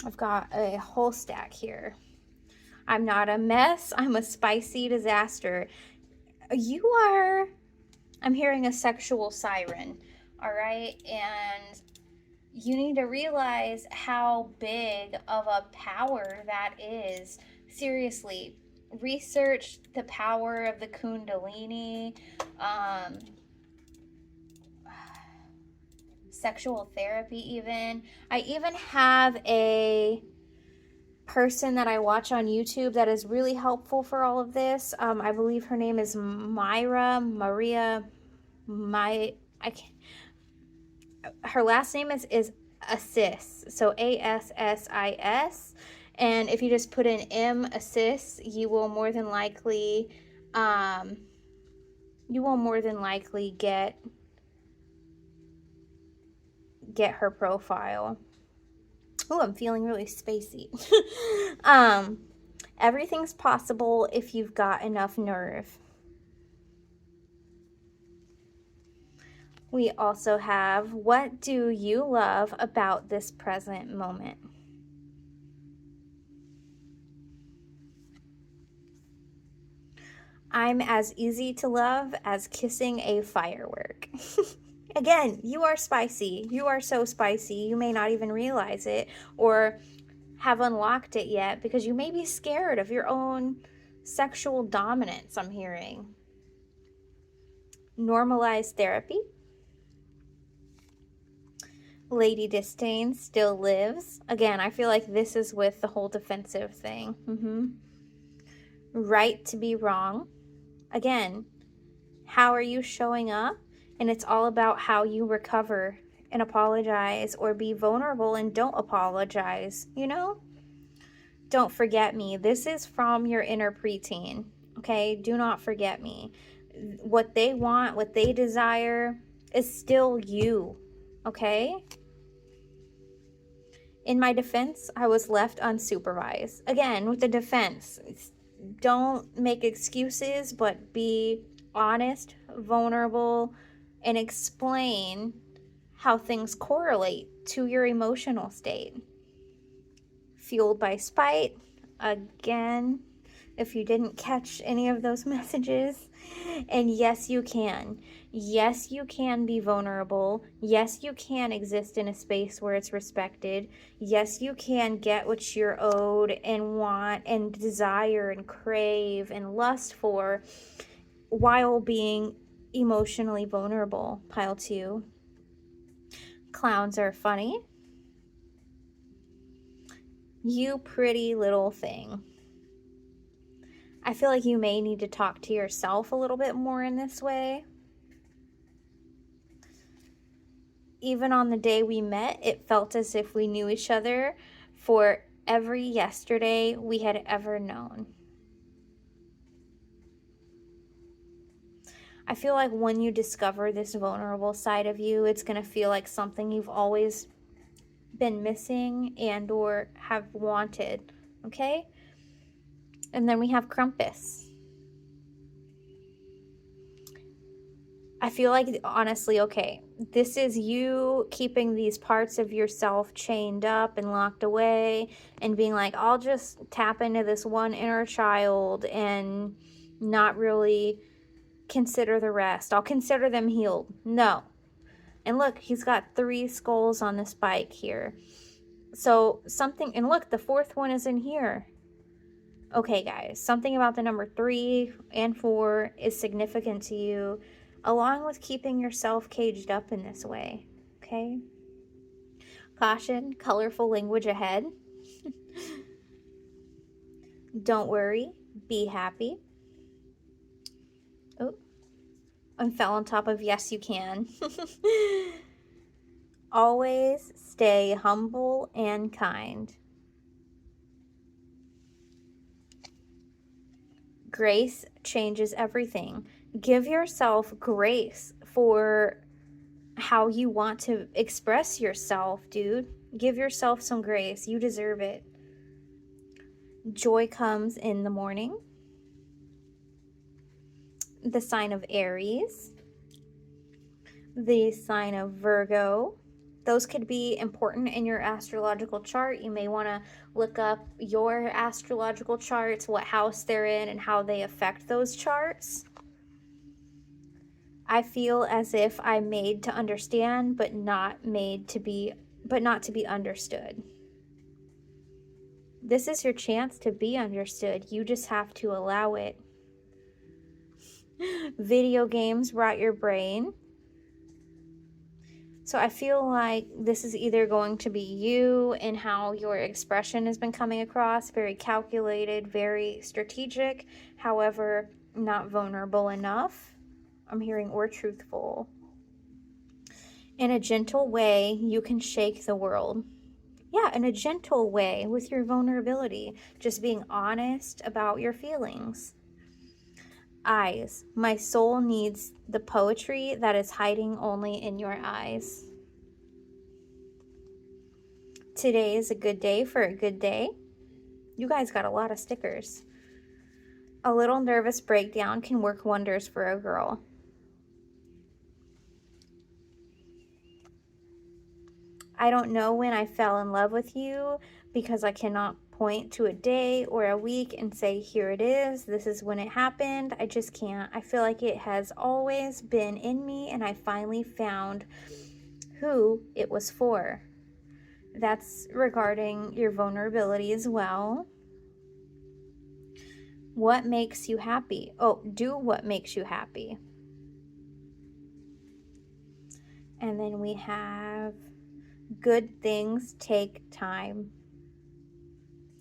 I've got a whole stack here. I'm not a mess. I'm a spicy disaster. You are, I'm hearing a sexual siren, all right? And you need to realize how big of a power that is. Seriously, research the power of the Kundalini, sexual therapy even. I even have a person that I watch on YouTube that is really helpful for all of this. I believe her name is Maria. Her last name is Assis. So Assis. And if you just put in M Assis, you will more than likely get her profile. Oh, I'm feeling really spacey. Everything's possible if you've got enough nerve. We also have, what do you love about this present moment? I'm as easy to love as kissing a firework. Again, you are spicy. You are so spicy. You may not even realize it or have unlocked it yet because you may be scared of your own sexual dominance, I'm hearing. Normalize therapy. Lady Disdain still lives. Again, I feel like this is with the whole defensive thing. Right to be wrong. Again, how are you showing up? And it's all about how you recover and apologize, or be vulnerable and don't apologize, Don't forget me. This is from your inner preteen, okay? Do not forget me. What they want, what they desire is still you, okay? In my defense, I was left unsupervised. Again, with the defense, don't make excuses, but be honest, vulnerable, and explain how things correlate to your emotional state. Fueled by spite, again if you didn't catch any of those messages. And yes, you can. Yes, you can be vulnerable. Yes, you can exist in a space where it's respected. Yes, you can get what you're owed and want and desire and crave and lust for while being emotionally vulnerable. Pile 2. Clowns are funny. You pretty little thing. I feel like you may need to talk to yourself a little bit more in this way. Even on the day we met, it felt as if we knew each other for every yesterday we had ever known. I feel like when you discover this vulnerable side of you, it's going to feel like something you've always been missing and or have wanted, okay? And then we have Krampus. I feel like, honestly, okay, this is you keeping these parts of yourself chained up and locked away and being like, I'll just tap into this one inner child and not really consider the rest. I'll consider them healed. No. And look, he's got 3 skulls on this bike here. So something, and look, the 4th one is in here. Okay, guys, something about the number 3 and 4 is significant to you, along with keeping yourself caged up in this way, okay? Caution, colorful language ahead. Don't worry, be happy. Oh, I fell on top of yes, you can. Always stay humble and kind. Grace changes everything. Give yourself grace for how you want to express yourself, dude. Give yourself some grace. You deserve it. Joy comes in the morning. The sign of Aries. The sign of Virgo. Those could be important in your astrological chart. You may want to look up your astrological charts, what house they're in, and how they affect those charts. I feel as if I'm made to understand, but not to be understood. This is your chance to be understood. You just have to allow it. Video games rot your brain. So I feel like this is either going to be you and how your expression has been coming across, very calculated, very strategic, however, not vulnerable enough. I'm hearing or truthful. In a gentle way, you can shake the world. Yeah, in a gentle way with your vulnerability, just being honest about your feelings. Eyes. My soul needs the poetry that is hiding only in your eyes. Today is a good day for a good day. You guys got a lot of stickers. A little nervous breakdown can work wonders for a girl. I don't know when I fell in love with you because I cannot point to a day or a week and say, here it is, this is when it happened. I just can't. I feel like it has always been in me and I finally found who it was for. That's regarding your vulnerability as well. What makes you happy? Oh, do what makes you happy. And then we have good things take time.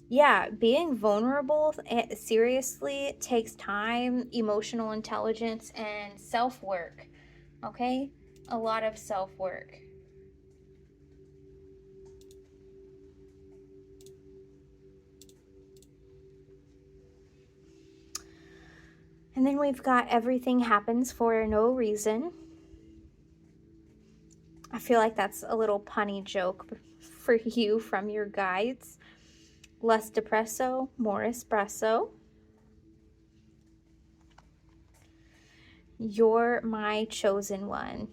Yeah, being vulnerable seriously takes time, emotional intelligence, and self-work. Okay? A lot of self-work. And then we've got everything happens for no reason. I feel like that's a little punny joke for you from your guides. Less depresso, more espresso. You're my chosen one.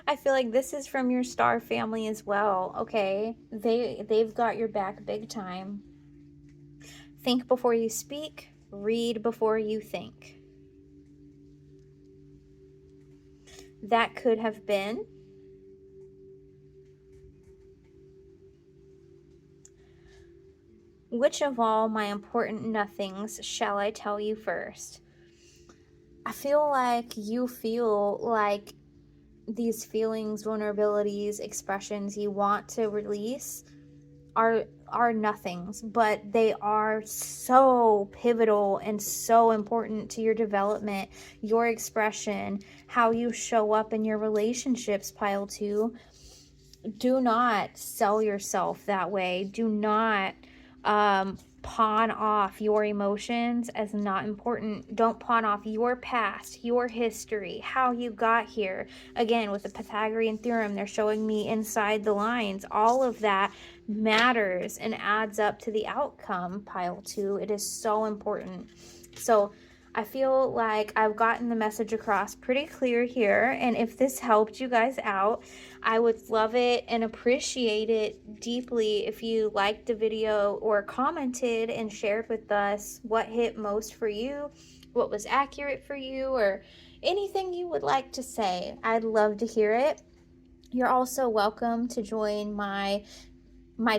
I feel like this is from your star family as well, okay? They've got your back big time. Think before you speak. Read before you think. That could have been. Which of all my important nothings shall I tell you first? I feel like you feel like these feelings, vulnerabilities, expressions you want to release are nothings, but they are so pivotal and so important to your development, your expression, how you show up in your relationships, pile 2. Do not sell yourself that way. Do not pawn off your emotions as not important. Don't pawn off your past, your history, how you got here. Again, with the Pythagorean theorem, they're showing me inside the lines. All of that matters and adds up to the outcome, pile 2. It is so important. So I feel like I've gotten the message across pretty clear here, and if this helped you guys out, I would love it and appreciate it deeply if you liked the video or commented and shared with us what hit most for you, what was accurate for you, or anything you would like to say. I'd love to hear it. You're also welcome to join my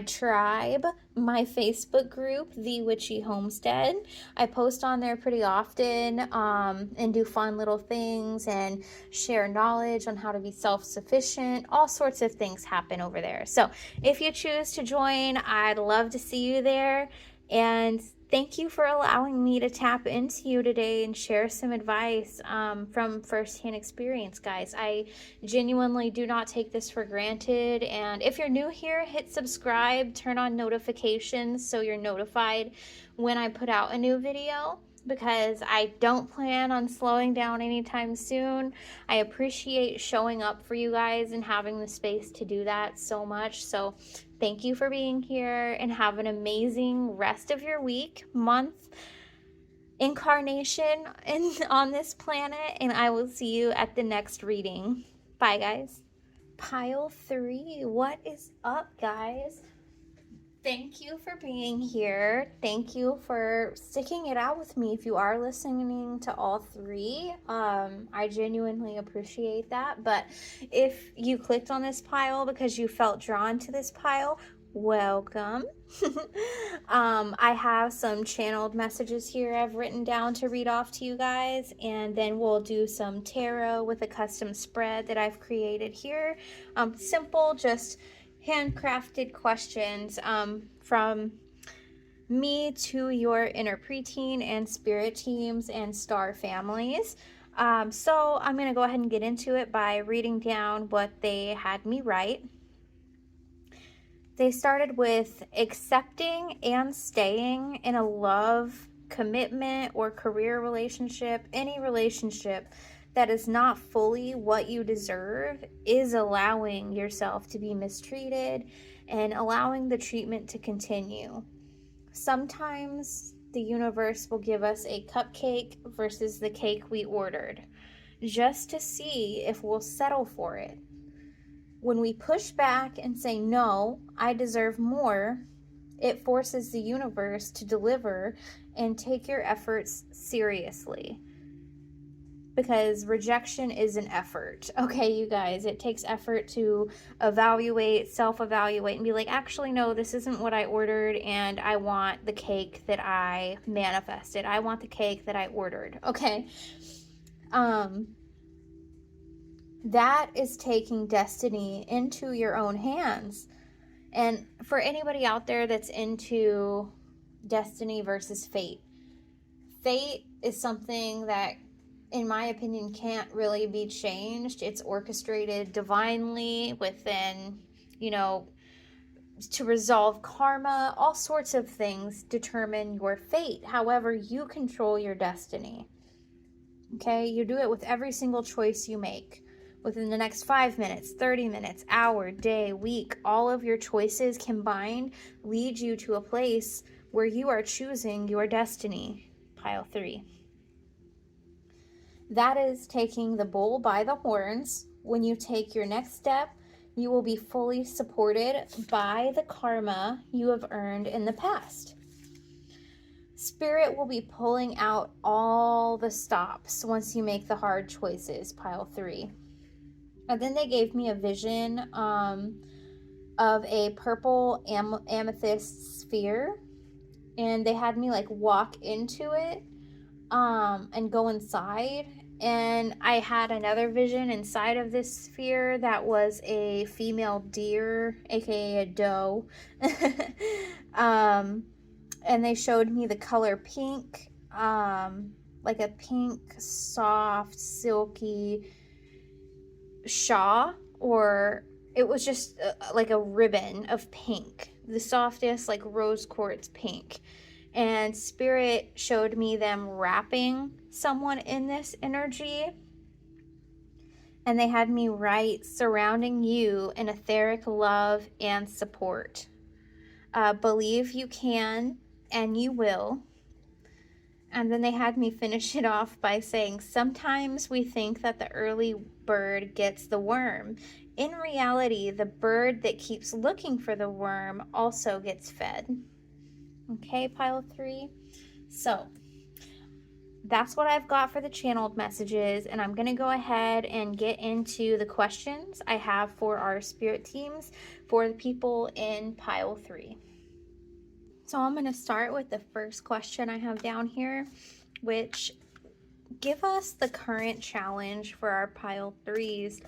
tribe, my Facebook group, The Witchy Homestead. I post on there pretty often and do fun little things and share knowledge on how to be self-sufficient. All sorts of things happen over there. So if you choose to join, I'd love to see you there. And thank you for allowing me to tap into you today and share some advice from firsthand experience, guys. I genuinely do not take this for granted. And if you're new here, hit subscribe, turn on notifications so you're notified when I put out a new video, because I don't plan on slowing down anytime soon. I appreciate showing up for you guys and having the space to do that so much. So thank you for being here, and have an amazing rest of your week, month, incarnation on this planet, and I will see you at the next reading. Bye, guys. Pile 3, what is up, guys? Thank you for being here. Thank you for sticking it out with me if you are listening to all 3. I genuinely appreciate that. But if you clicked on this pile because you felt drawn to this pile, welcome. I have some channeled messages here I've written down to read off to you guys, and then we'll do some tarot with a custom spread that I've created here. Simple, just handcrafted questions from me to your inner preteen and spirit teams and star families. So I'm going to go ahead and get into it by reading down what they had me write. They started with accepting and staying in a love, commitment, or career relationship. Any relationship that is not fully what you deserve is allowing yourself to be mistreated and allowing the treatment to continue. Sometimes the universe will give us a cupcake versus the cake we ordered, just to see if we'll settle for it. When we push back and say, no, I deserve more, it forces the universe to deliver and take your efforts seriously. Because rejection is an effort. Okay, you guys, it takes effort to evaluate, self-evaluate, and be like, actually, no, this isn't what I ordered, and I want the cake that I manifested. I want the cake that I ordered. Okay. That is taking destiny into your own hands. And for anybody out there that's into destiny versus fate, fate is something that, in my opinion, can't really be changed. It's orchestrated divinely within, to resolve karma. All sorts of things determine your fate. However, you control your destiny. Okay? You do it with every single choice you make. Within the next 5 minutes, 30 minutes, hour, day, week, all of your choices combined lead you to a place where you are choosing your destiny. Pile 3. That is taking the bull by the horns. When you take your next step, you will be fully supported by the karma you have earned in the past. Spirit will be pulling out all the stops once you make the hard choices, pile 3. And then they gave me a vision of a purple amethyst sphere, and they had me like walk into it and go inside, and I had another vision inside of this sphere that was a female deer, aka a doe. And they showed me the color pink, like a pink soft silky shawl, or it was just like a ribbon of pink, the softest like rose quartz pink. And Spirit showed me them wrapping someone in this energy, and they had me write surrounding you in etheric love and support. Believe you can and you will. And then they had me finish it off by saying, sometimes we think that the early bird gets the worm. In reality, the bird that keeps looking for the worm also gets fed. Okay, pile 3. So that's what I've got for the channeled messages, and I'm going to go ahead and get into the questions I have for our spirit teams for the people in pile 3. So I'm going to start with the first question I have down here, which give us the current challenge for our pile 3s.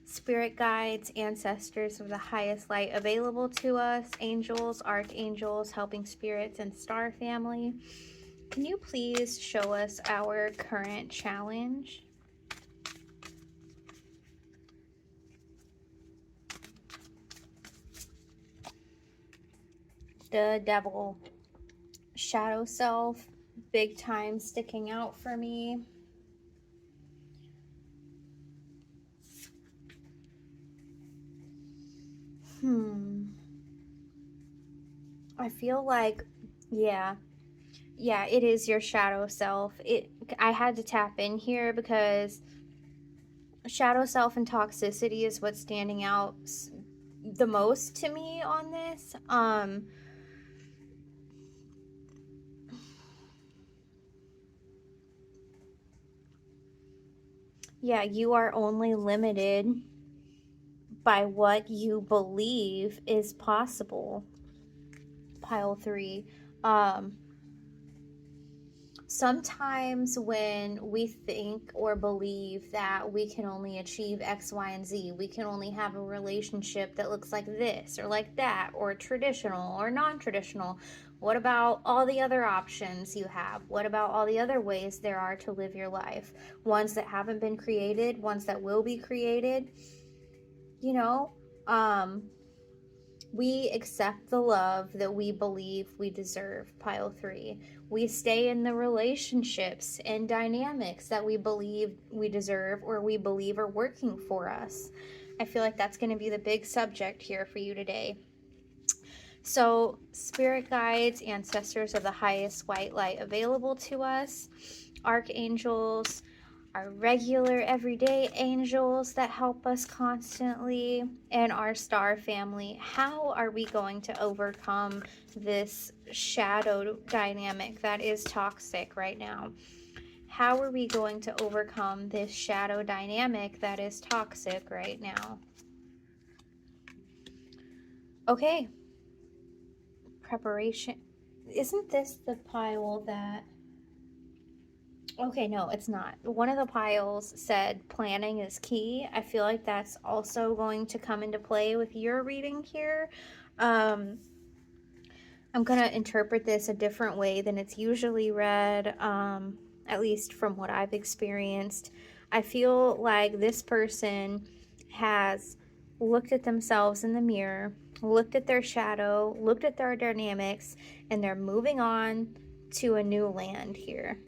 Spirit guides, ancestors of the highest light available to us, angels, archangels, helping spirits, and star family. Can you please show us our current challenge? The devil, shadow self, big time sticking out for me. I feel like, yeah, it is your shadow self. I had to tap in here because shadow self and toxicity is what's standing out the most to me on this. Yeah, you are only limited by what you believe is possible. Pile 3. Sometimes when we think or believe that we can only achieve X, Y, and Z, we can only have a relationship that looks like this or like that, or traditional or non-traditional. What about all the other options you have? What about all the other ways there are to live your life? Ones that haven't been created, ones that will be created. You know, we accept the love that we believe we deserve, pile 3. We stay in the relationships and dynamics that we believe we deserve or we believe are working for us. I feel like that's going to be the big subject here for you today. So, spirit guides, ancestors of the highest white light available to us, archangels, our regular everyday angels that help us constantly, and our star family. How are we going to overcome this shadow dynamic that is toxic right now? How are we going to overcome this shadow dynamic that is toxic right now? Okay. Preparation. Isn't this the pile that... Okay, no, it's not. One of the piles said planning is key. I feel like that's also going to come into play with your reading here. I'm going to interpret this a different way than it's usually read, at least from what I've experienced. I feel like this person has looked at themselves in the mirror, looked at their shadow, looked at their dynamics, and they're moving on to a new land here,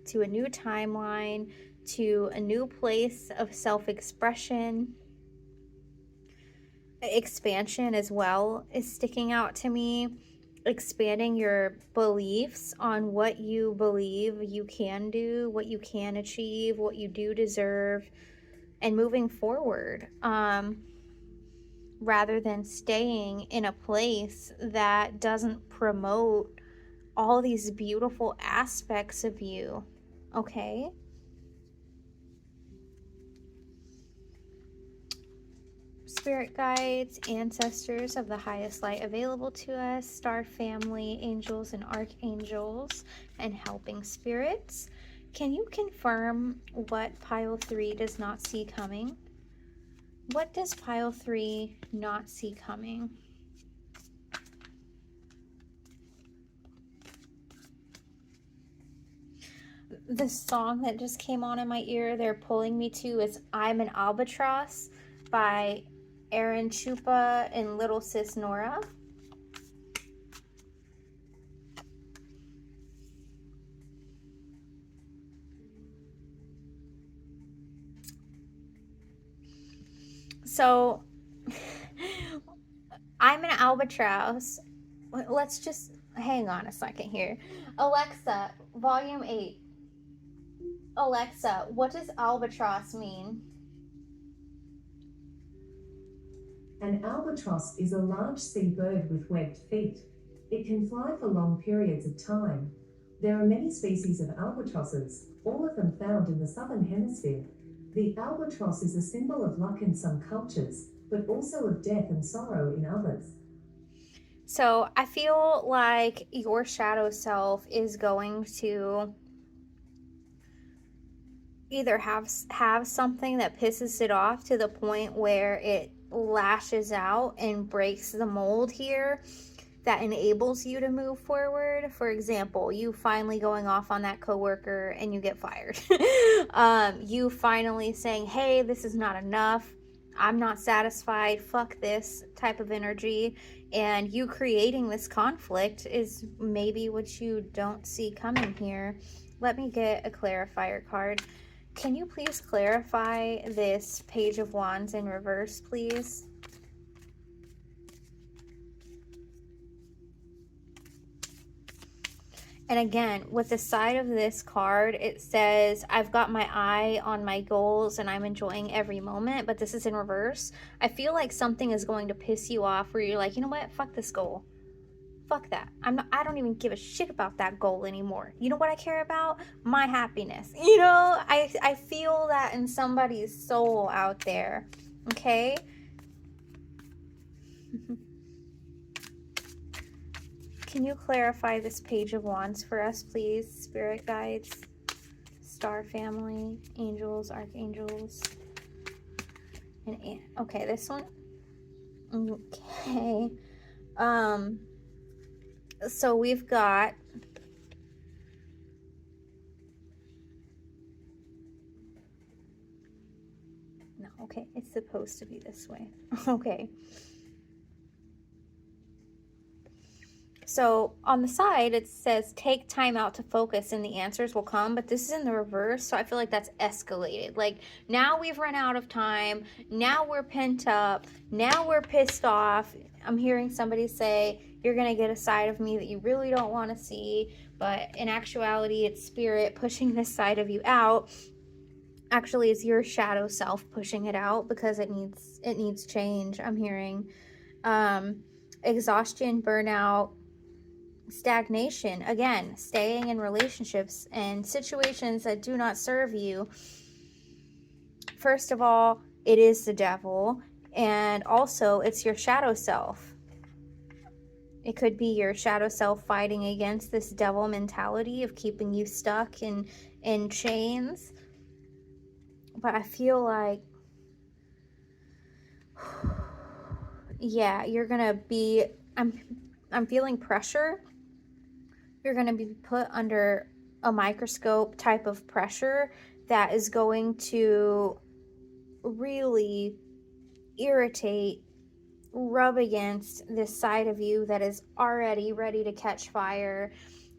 to a new timeline, to a new place of self-expression. Expansion as well is sticking out to me. Expanding your beliefs on what you believe you can do, what you can achieve, what you do deserve, and moving forward, rather than staying in a place that doesn't promote all these beautiful aspects of you, okay? Spirit guides, ancestors of the highest light available to us, star family, angels and archangels, and helping spirits. Can you confirm what pile 3 does not see coming? What does pile 3 not see coming? The song that just came on in my ear, they're pulling me to, is I'm an Albatross by Aaron Chupa and Little Sis Nora. So, I'm an albatross. Let's just hang on a second here. Alexa, volume 8. Alexa, what does albatross mean? An albatross is a large sea bird with webbed feet. It can fly for long periods of time. There are many species of albatrosses, all of them found in the southern hemisphere. The albatross is a symbol of luck in some cultures, but also of death and sorrow in others. So I feel like your shadow self is going to either have something that pisses it off to the point where it lashes out and breaks the mold here that enables you to move forward. For example, you finally going off on that coworker and you get fired. You finally saying, hey, this is not enough, I'm not satisfied, fuck this type of energy. And you creating this conflict is maybe what you don't see coming here. Let me get a clarifier card. Can you please clarify this Page of Wands in reverse, please? And again, with the side of this card, it says, I've got my eye on my goals and I'm enjoying every moment, but this is in reverse. I feel like something is going to piss you off where you're like, you know what? Fuck this goal. Fuck that. I don't even give a shit about that goal anymore. You know what I care about? My happiness. You know, I feel that in somebody's soul out there. Okay? Can you clarify this Page of Wands for us, please? Spirit guides, star family, angels, archangels, and okay, this one. Okay. So we've got no, okay, it's supposed to be this way. Okay. So on the side, it says take time out to focus and the answers will come, but this is in the reverse. So I feel like that's escalated. Like now we've run out of time. Now we're pent up. Now we're pissed off. I'm hearing somebody say, you're going to get a side of me that you really don't want to see. But in actuality, it's spirit pushing this side of you out. Actually, it's your shadow self pushing it out because it needs change. I'm hearing exhaustion, burnout, stagnation, again, staying in relationships and situations that do not serve you. First of all, it is the devil, and also it's your shadow self. It could be your shadow self fighting against this devil mentality of keeping you stuck in chains. But I feel like, yeah, you're gonna be, I'm feeling pressure. You're going to be put under a microscope type of pressure that is going to really irritate, rub against this side of you that is already ready to catch fire,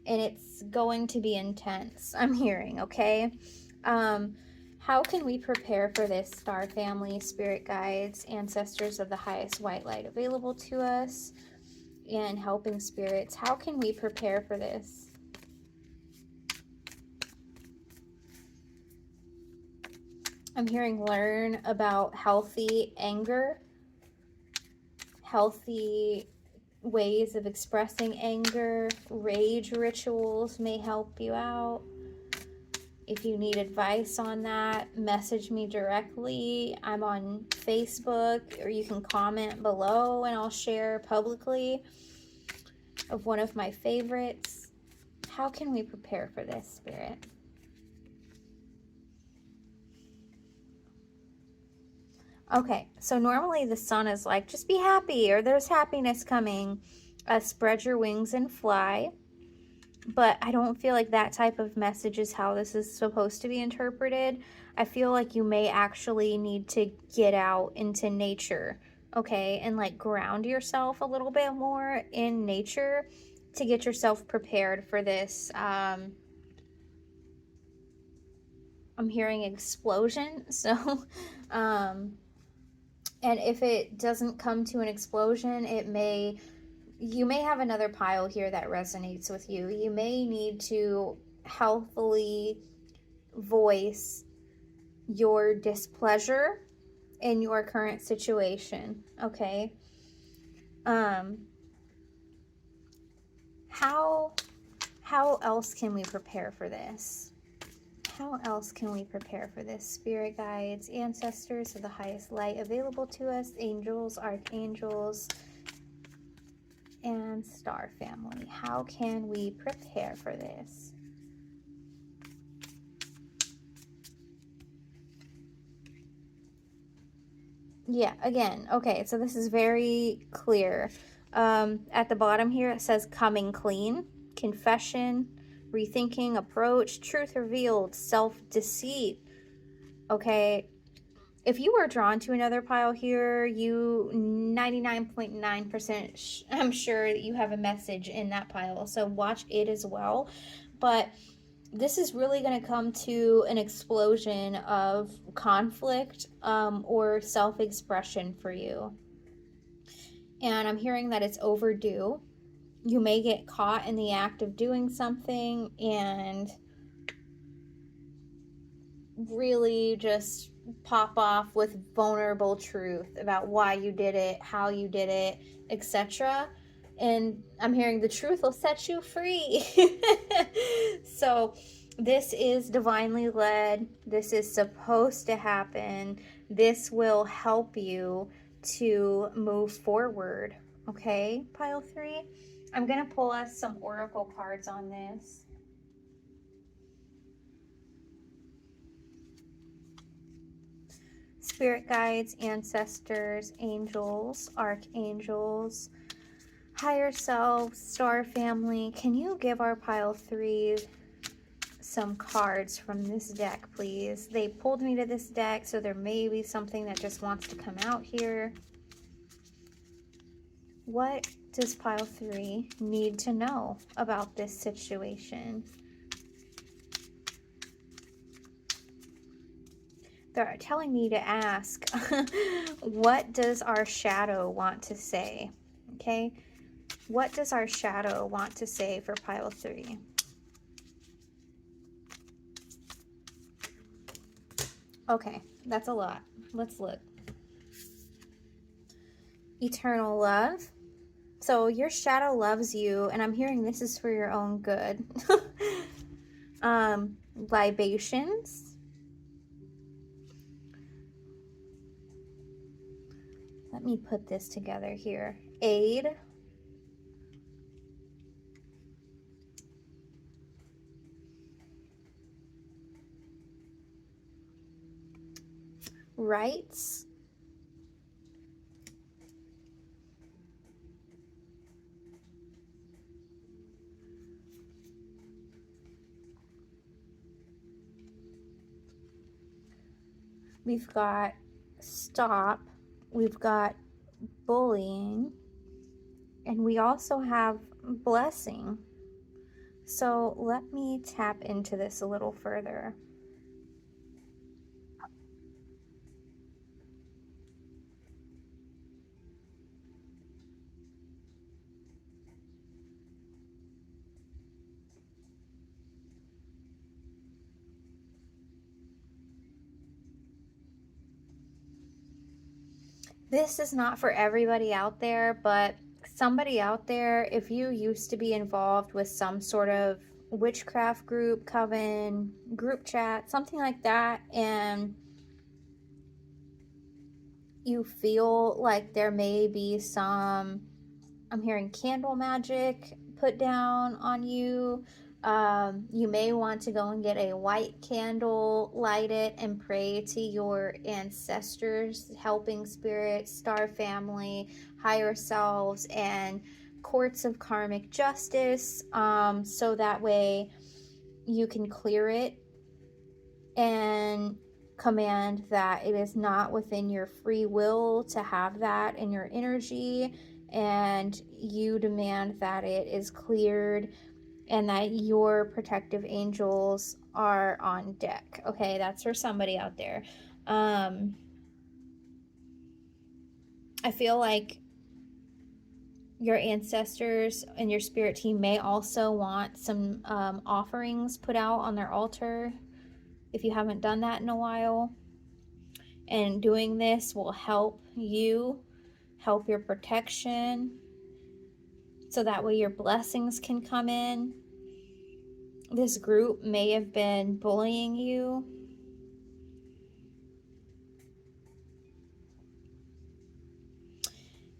and it's going to be intense, I'm hearing, okay? How can we prepare for this, star family, spirit guides, ancestors of the highest white light available to us, and helping spirits? How can we prepare for this? I'm hearing learn about healthy anger, healthy ways of expressing anger. Rage rituals may help you out. If you need advice on that, message me directly. I'm on Facebook, or you can comment below and I'll share publicly of one of my favorites. How can we prepare for this, Spirit? Okay, so normally the sun is like, just be happy, or there's happiness coming. Spread your wings and fly. But I don't feel like that type of message is how this is supposed to be interpreted. I feel like you may actually need to get out into nature, okay, and like ground yourself a little bit more in nature to get yourself prepared for this. I'm hearing explosion, so and if it doesn't come to an explosion, you may have another pile here that resonates with you. You may need to healthily voice your displeasure in your current situation, okay? How else can we prepare for this? How else can we prepare for this? Spirit guides, ancestors of the highest light available to us, angels, archangels, and star family. How can we prepare for this? Yeah, again, okay, so this is very clear. At the bottom here, it says coming clean, confession, rethinking, approach, truth revealed, self-deceit. Okay, if you were drawn to another pile here, you 99.9% I'm sure that you have a message in that pile, so watch it as well. But this is really going to come to an explosion of conflict or self-expression for you. And I'm hearing that it's overdue. You may get caught in the act of doing something and really just pop off with vulnerable truth about why you did it, how you did it, etc. And I'm hearing the truth will set you free. So this is divinely led. This is supposed to happen. This will help you to move forward. Okay, pile 3. I'm going to pull us some oracle cards on this. Spirit guides, ancestors, angels, archangels, higher selves, star family. Can you give our pile 3 some cards from this deck, please? They pulled me to this deck, so there may be something that just wants to come out here. What does pile 3 need to know about this situation? They're telling me to ask, what does our shadow want to say? Okay, what does our shadow want to say for pile 3? Okay, that's a lot. Let's look. Eternal love. So your shadow loves you, and I'm hearing this is for your own good. Libations. Let me put this together here. Aid. Rights. We've got stop. We've got bullying. And we also have blessing. So let me tap into this a little further. This is not for everybody out there, but somebody out there, if you used to be involved with some sort of witchcraft group, coven, group chat, something like that, and you feel like there may be some, I'm hearing candle magic put down on you. You may want to go and get a white candle, light it, and pray to your ancestors, helping spirits, star family, higher selves, and courts of karmic justice, so that way you can clear it and command that it is not within your free will to have that in your energy, and you demand that it is cleared and that your protective angels are on deck. Okay, that's for somebody out there. I feel like your ancestors and your spirit team may also want some offerings put out on their altar if you haven't done that in a while. And doing this will help you, help your protection, so that way your blessings can come in. This group may have been bullying you.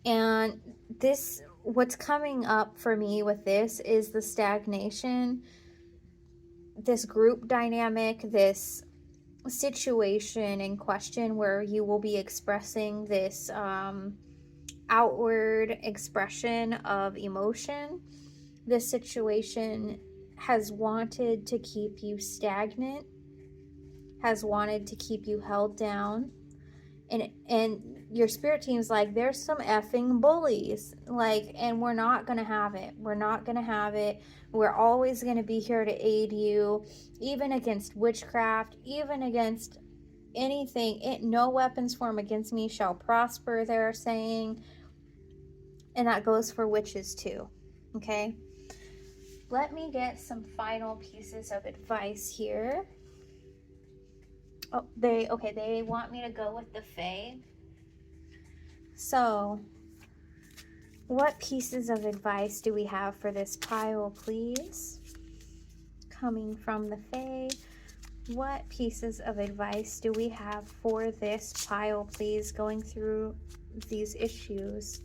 And this, what's coming up for me with this is the stagnation, this group dynamic, this situation in question where you will be expressing this outward expression of emotion. This situation has wanted to keep you stagnant, has wanted to keep you held down, and your spirit team's like, there's some effing bullies, like, and we're not gonna have it. We're not gonna have it. We're always gonna be here to aid you, even against witchcraft, even against anything. No weapons formed against me shall prosper, they're saying. And that goes for witches too. Okay, let me get some final pieces of advice here. Oh, they want me to go with the Fae. So, what pieces of advice do we have for this pile, please? Coming from the Fae, what pieces of advice do we have for this pile, please, going through these issues?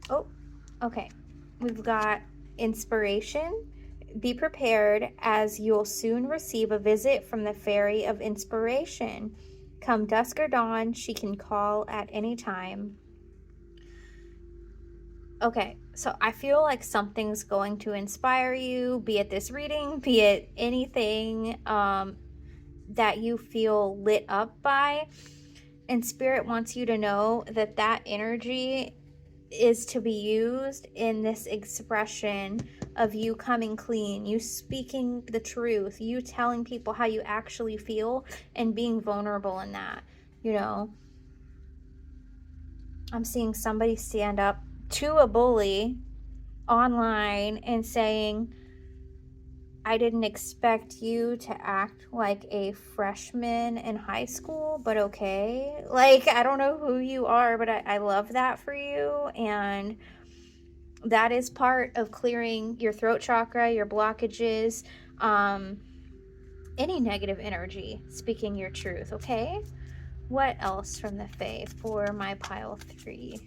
Oh, okay. We've got inspiration. Be prepared, as you'll soon receive a visit from the Fairy of Inspiration. Come dusk or dawn, she can call at any time. Okay, so I feel like something's going to inspire you, be it this reading, be it anything that you feel lit up by. And Spirit wants you to know that that energy is to be used in this expression of you coming clean, you speaking the truth, you telling people how you actually feel and being vulnerable in that. You know, I'm seeing somebody stand up to a bully online and saying, I didn't expect you to act like a freshman in high school, but okay. Like, I don't know who you are, but I love that for you. And that is part of clearing your throat chakra, your blockages, any negative energy, speaking your truth, okay? What else from the Fae for my pile 3?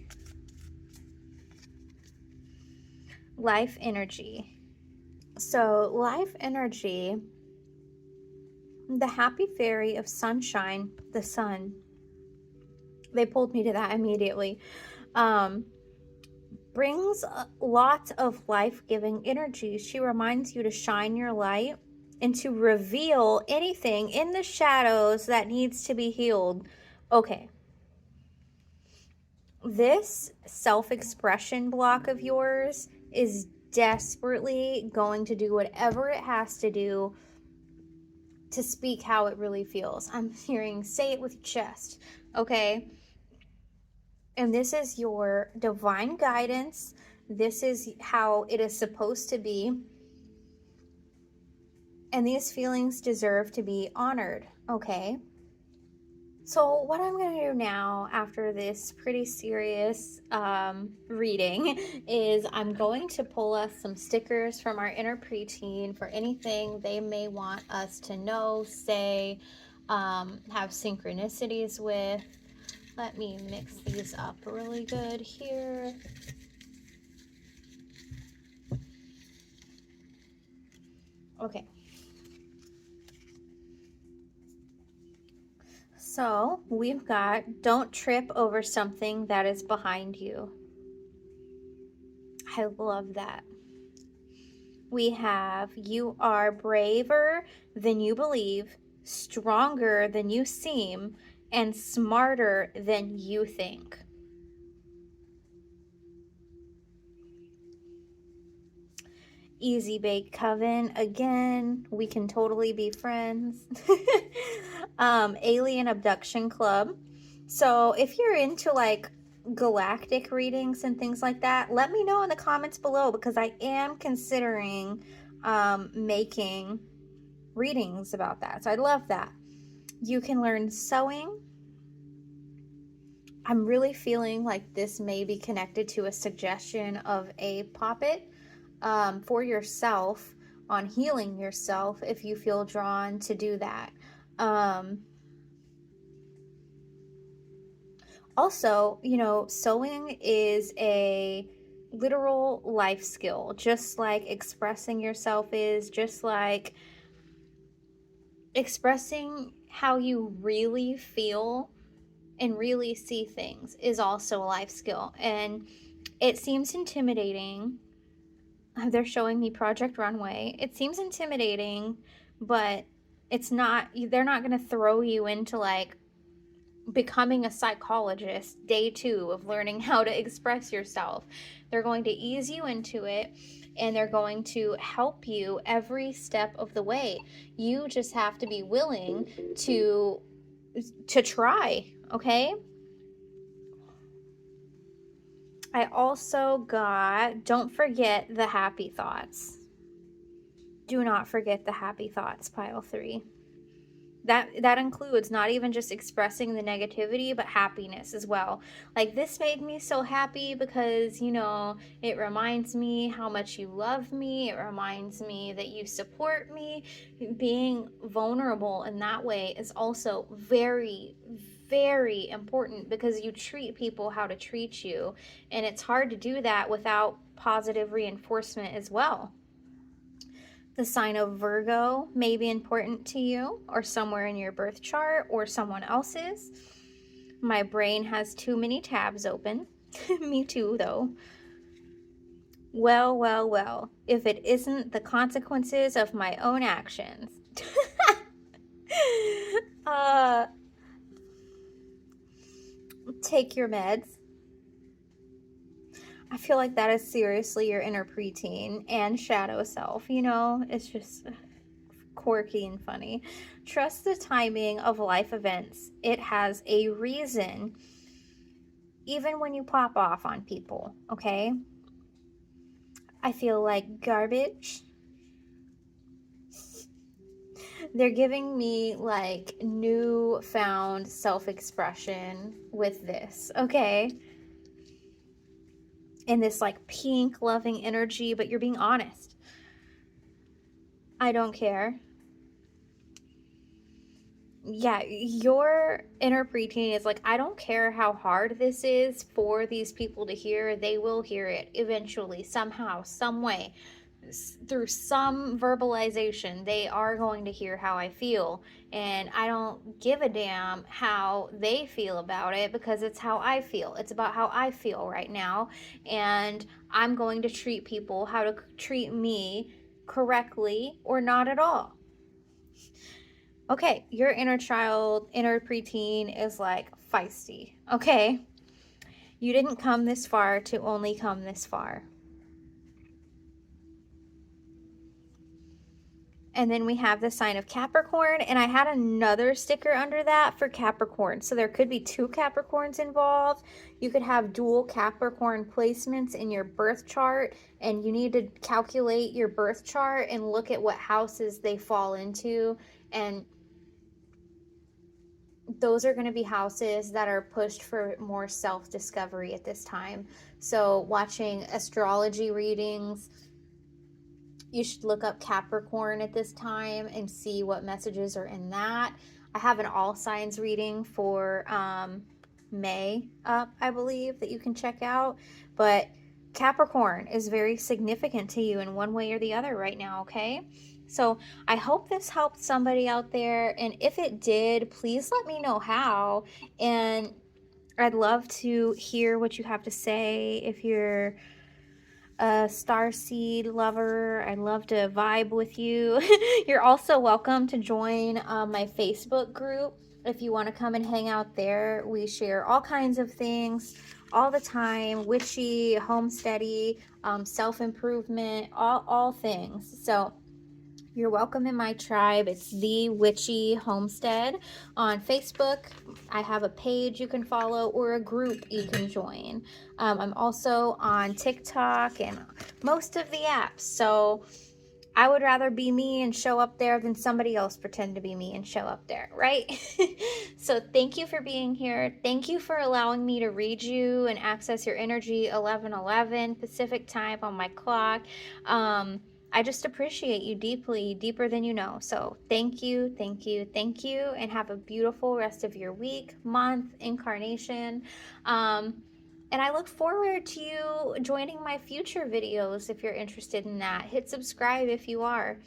Life energy. So, life energy, the happy fairy of sunshine, the sun, they pulled me to that immediately, brings lots of life-giving energy. She reminds you to shine your light and to reveal anything in the shadows that needs to be healed. Okay. This self-expression block of yours is desperately going to do whatever it has to do to speak how it really feels. I'm hearing, say it with your chest, okay? And this is your divine guidance. This is how it is supposed to be. And these feelings deserve to be honored, okay? So what I'm going to do now after this pretty serious reading is I'm going to pull us some stickers from our inner preteen for anything they may want us to know, say, have synchronicities with. Let me mix these up really good here. Okay. So we've got, don't trip over something that is behind you. I love that. We have, you are braver than you believe, stronger than you seem, and smarter than you think. Easy Bake Coven, again, we can totally be friends. Alien Abduction Club. So if you're into like galactic readings and things like that, let me know in the comments below, because I am considering making readings about that. So I love that. You can learn sewing. I'm really feeling like this may be connected to a suggestion of a poppet for yourself on healing yourself if you feel drawn to do that. Also, you know, sewing is a literal life skill, just like expressing yourself is, just like expressing how you really feel and really see things is also a life skill. And it seems intimidating. They're showing me Project Runway. It seems intimidating, but it's not, they're not going to throw you into like becoming a psychologist day 2 of learning how to express yourself. They're going to ease you into it, and they're going to help you every step of the way. You just have to be willing to try, okay? I also got, don't forget the happy thoughts. Do not forget the happy thoughts, pile 3. That includes not even just expressing the negativity, but happiness as well. Like, this made me so happy because, you know, it reminds me how much you love me. It reminds me that you support me. Being vulnerable in that way is also very, very important, because you treat people how to treat you. And it's hard to do that without positive reinforcement as well. The sign of Virgo may be important to you, or somewhere in your birth chart, or someone else's. My brain has too many tabs open. Me too, though. Well, well, well, if it isn't the consequences of my own actions. Take your meds. I feel like that is seriously your inner preteen and shadow self, you know? It's just quirky and funny. Trust the timing of life events. It has a reason, even when you pop off on people, okay? I feel like garbage. They're giving me like newfound self-expression with this, okay? In this like pink loving energy, but you're being honest. I don't care. Yeah, your inner preteen is like, I don't care how hard this is for these people to hear, they will hear it eventually, somehow, some way, through some verbalization. They are going to hear how I feel, and I don't give a damn how they feel about it, because it's how I feel. It's about how I feel right now, and I'm going to treat people how to treat me correctly or not at all. Okay, your inner child, inner preteen is like feisty, okay? You didn't come this far to only come this far. And then we have the sign of Capricorn, and I had another sticker under that for Capricorn. So there could be 2 Capricorns involved. You could have dual Capricorn placements in your birth chart, and you need to calculate your birth chart and look at what houses they fall into. And those are going to be houses that are pushed for more self-discovery at this time. So watching astrology readings, you should look up Capricorn at this time and see what messages are in that. I have an all signs reading for May up, I believe, that you can check out. But Capricorn is very significant to you in one way or the other right now, okay? So I hope this helped somebody out there. And if it did, please let me know how. And I'd love to hear what you have to say. If you're a starseed lover, I'd love to vibe with you. You're also welcome to join my Facebook group if you want to come and hang out there. We share all kinds of things all the time: witchy, homesteady, self-improvement, all things. So you're welcome in my tribe. It's The Witchy Homestead on Facebook. I have a page you can follow or a group you can join. I'm also on TikTok and most of the apps. So I would rather be me and show up there than somebody else pretend to be me and show up there, right? So thank you for being here. Thank you for allowing me to read you and access your energy 11:11 Pacific time on my clock. I just appreciate you deeply, deeper than you know. So thank you, thank you, thank you, and have a beautiful rest of your week, month, incarnation. And I look forward to you joining my future videos if you're interested in that. Hit subscribe if you are.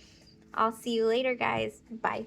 I'll see you later, guys. Bye.